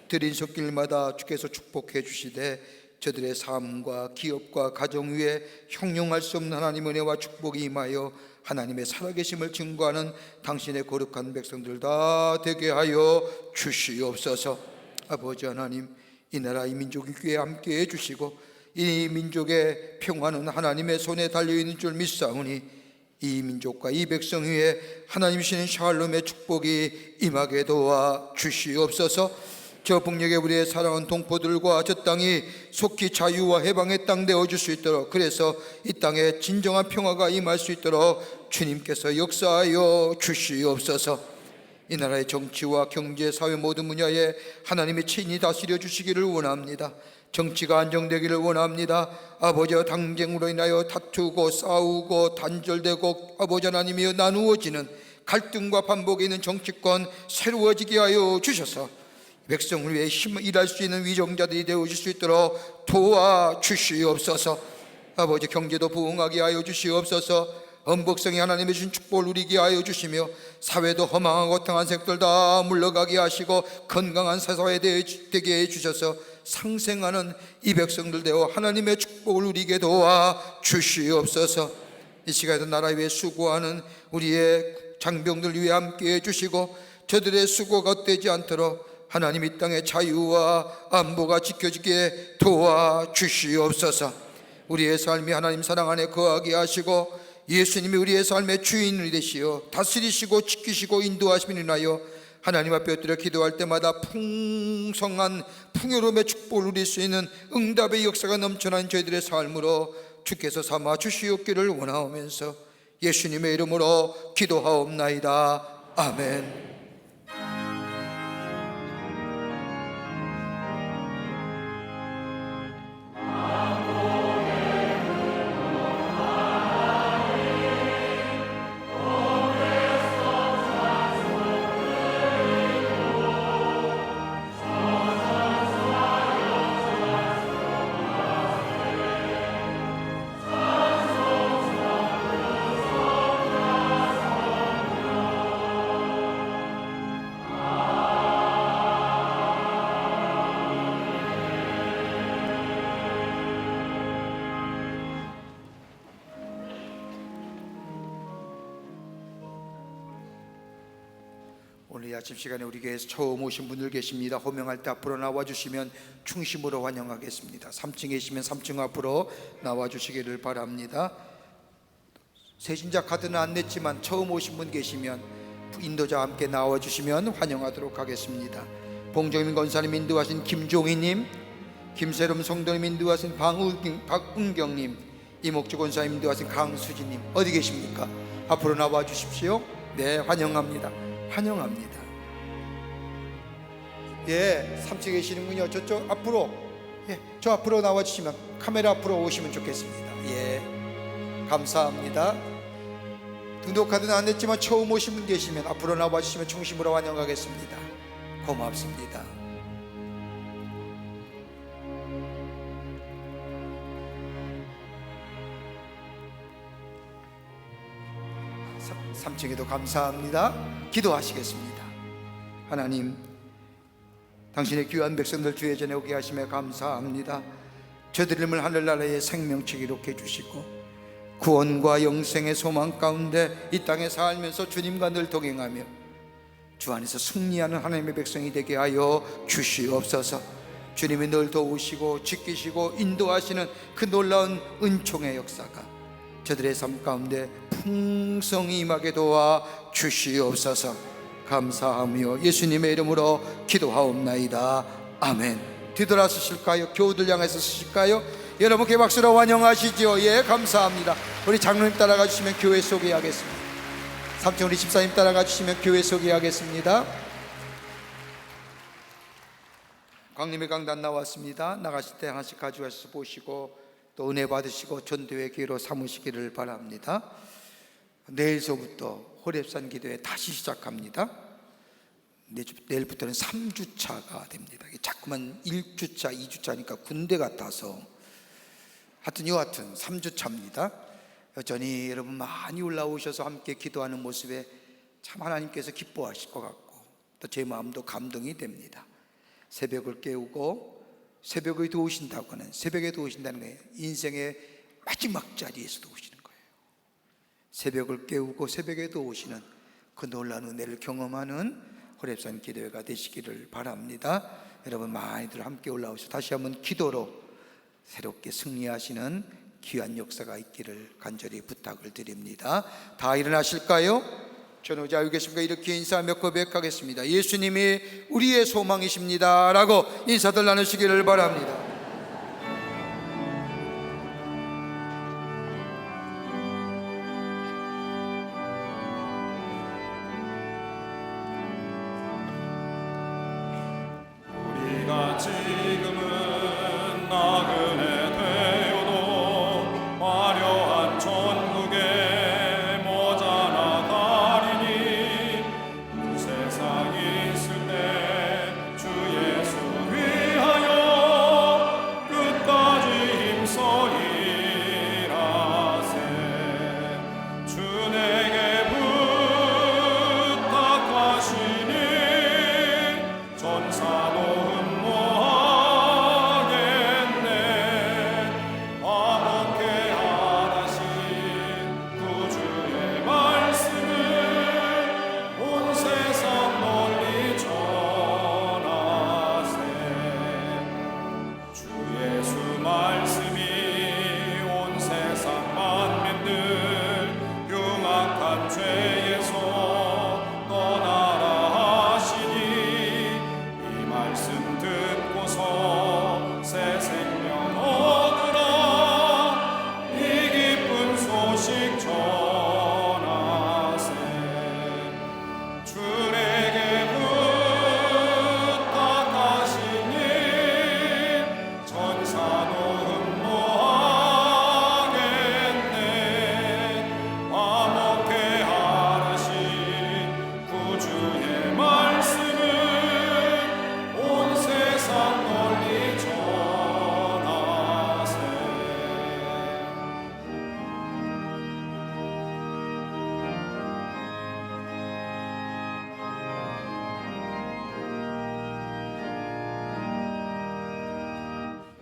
드린 손길마다 주께서 축복해 주시되 저들의 삶과 기업과 가정 위에 형용할 수 없는 하나님 은혜와 축복이 임하여 하나님의 살아계심을 증거하는 당신의 거룩한 백성들 다 되게 하여 주시옵소서. 아버지 하나님, 이 나라 이 민족이 귀에 함께해 주시고 이 민족의 평화는 하나님의 손에 달려있는 줄 믿사오니 이 민족과 이 백성 위에 하나님 주시는 샬롬의 축복이 임하게 도와 주시옵소서. 저 북녘에 우리의 사랑하는 동포들과 저 땅이 속히 자유와 해방의 땅 되어줄 수 있도록, 그래서 이 땅에 진정한 평화가 임할 수 있도록 주님께서 역사하여 주시옵소서. 이 나라의 정치와 경제, 사회 모든 분야에 하나님의 친히 다스려 주시기를 원합니다. 정치가 안정되기를 원합니다. 아버지와 당쟁으로 인하여 다투고 싸우고 단절되고 아버지 하나님이여 나누어지는 갈등과 반복에 있는 정치권 새로워지게 하여 주셔서 백성을 위해 일할 수 있는 위정자들이 되어줄 수 있도록 도와주시옵소서. 아버지 경제도 부흥하게 하여 주시옵소서. 엄복성이 하나님의 주신 축복을 누리게 하여 주시며 사회도 허망하고 당한 색들 다 물러가게 하시고 건강한 사회 되게 해 주셔서 상생하는 이 백성들 되어 하나님의 축복을 누리게 도와 주시옵소서. 이 시간에도 나라 위해 수고하는 우리의 장병들 위해 함께 해 주시고 저들의 수고가 헛되지 않도록 하나님 이 땅의 자유와 안보가 지켜지게 도와주시옵소서. 우리의 삶이 하나님 사랑 안에 거하게 하시고 예수님이 우리의 삶의 주인이 되시어 다스리시고 지키시고 인도하심을 인하여 하나님 앞에 엎드려 기도할 때마다 풍성한 풍요로움의 축복을 누릴 수 있는 응답의 역사가 넘쳐난 저희들의 삶으로 주께서 삼아 주시옵기를 원하오면서 예수님의 이름으로 기도하옵나이다. 아멘. 오늘 이 아침 시간에 우리 교회에서 처음 오신 분들 계십니다. 호명할 때 앞으로 나와주시면 충심으로 환영하겠습니다. 3층에 계시면 3층 앞으로 나와주시기를 바랍니다. 세신자 카드는 안 냈지만 처음 오신 분 계시면 인도자와 함께 나와주시면 환영하도록 하겠습니다. 봉정민 권사님 인도하신 김종희님, 김세롬 성도님 인도하신 박은경님, 이목주 권사님 인도하신 강수진님, 어디 계십니까? 앞으로 나와주십시오. 네, 환영합니다. 환영합니다. 예, 3층에 계시는군요. 저쪽 앞으로, 예, 저 앞으로 나와주시면, 카메라 앞으로 오시면 좋겠습니다. 예, 감사합니다. 등록카드는 안 냈지만 처음 오신 분 계시면 앞으로 나와주시면 중심으로 환영하겠습니다. 고맙습니다. 삼 3층에도 감사합니다. 기도하시겠습니다. 하나님, 당신의 귀한 백성들 주의 전에 오게 하심에 감사합니다. 저들 이름을 하늘나라의 생명책 기록해 주시고 구원과 영생의 소망 가운데 이 땅에 살면서 주님과 늘 동행하며 주 안에서 승리하는 하나님의 백성이 되게 하여 주시옵소서. 주님이 늘 도우시고 지키시고 인도하시는 그 놀라운 은총의 역사가 저들의 삶 가운데 풍성히 임하게 도와 주시옵소서. 감사하며 예수님의 이름으로 기도하옵나이다. 아멘. 뒤돌아 서실까요? 교우들 향해서 서실까요? 여러분께 박수로 환영하시죠. 예, 감사합니다. 우리 장로님 따라가 주시면 교회 소개하겠습니다. 삼촌 우리 집사님 따라가 주시면 교회 소개하겠습니다. 광림의 강단 나왔습니다. 나가실 때 하나씩 가져가셔서 보시고 또 은혜 받으시고 전도의 기회로 삼으시기를 바랍니다. 내일서부터 호렙산 기도회 다시 시작합니다. 내일부터는 3주차가 됩니다. 자꾸만 1주차, 2주차니까 군대 같아서 하여튼 여하튼 3주차입니다. 여전히 여러분 많이 올라오셔서 함께 기도하는 모습에 참 하나님께서 기뻐하실 것 같고 또 제 마음도 감동이 됩니다. 새벽을 깨우고 새벽에 도우신다고 하는, 새벽에 도우신다는 거예요. 인생의 마지막 자리에서 도우시는 거예요. 새벽을 깨우고 새벽에 도우시는 그 놀라운 은혜를 경험하는 호렙산 기도회가 되시기를 바랍니다. 여러분 많이들 함께 올라오셔서 다시 한번 기도로 새롭게 승리하시는 귀한 역사가 있기를 간절히 부탁을 드립니다. 다 일어나실까요? 저는 어디 알고 계십니까? 이렇게 인사하며 고백하겠습니다. 예수님이 우리의 소망이십니다 라고 인사들 나누시기를 바랍니다. 우리가 지금은 나그네 되어도 화려한 천국에 모자라 가리니 그 세상 있을 때 주 예수 위하여 끝까지 힘써이라세. 주 내게 부탁하시니 전사도 흠모하겠네. 화목해 하나신 구주의 말씀을 온 세상 널리 전하세. 주 예수 말씀이 온 세상 만민들 흉악한 죄에서 떠나라 하시니 이 말씀 듣고서 새 생명 얻으라. 이 기쁜 소식 전하세. 주 내게 부탁하시니 전사도 흠모하겠네. 화목해 하나신 구주의 말씀을 온 세상 널리 전하세.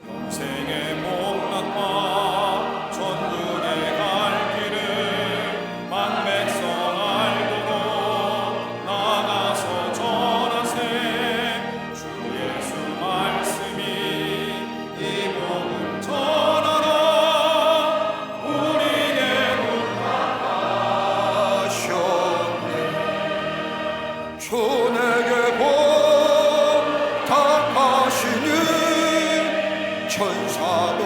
영생의 복락과 천국에 갈 길을 만백성 알도록 나가서 전하세. 주 예수 말씀이 이 복음 전하라. 우리에게 하셨네. 주 내게 부탁하시니 천사도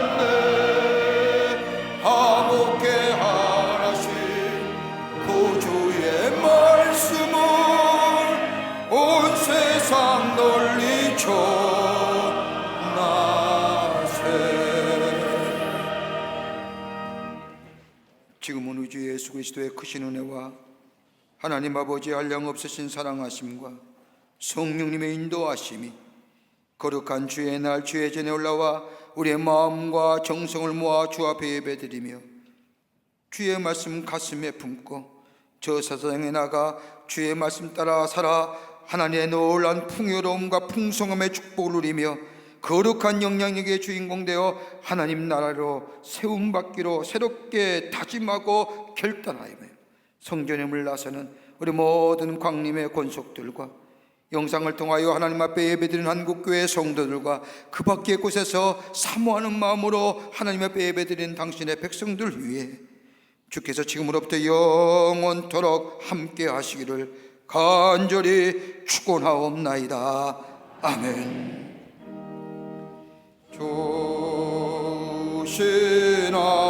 흠모하겠네. 화목해 하나신 구주의 말씀을 온 세상 널리 전하세. 지금은 우리 주 예수 그리스도의 크신 은혜와 하나님 아버지의 한량없으신 사랑하심과 성령님의 인도하심이 거룩한 주의 날 주의 전에 올라와 우리의 마음과 정성을 모아 주 앞에 예배드리며 주의 말씀 가슴에 품고 저 세상에 나가 주의 말씀 따라 살아 하나님의 놀라운 풍요로움과 풍성함의 축복을 누리며 거룩한 영향력의 주인공 되어 하나님 나라로 세움받기로 새롭게 다짐하고 결단하며 성전에 물러서는 우리 모든 광림의 권속들과 영상을 통하여 하나님 앞에 예배드리는 한국교회 성도들과 그 밖의 곳에서 사모하는 마음으로 하나님 앞에 예배드리는 당신의 백성들 위해 주께서 지금으로부터 영원토록 함께 하시기를 간절히 축원하옵나이다. 아멘. 주시나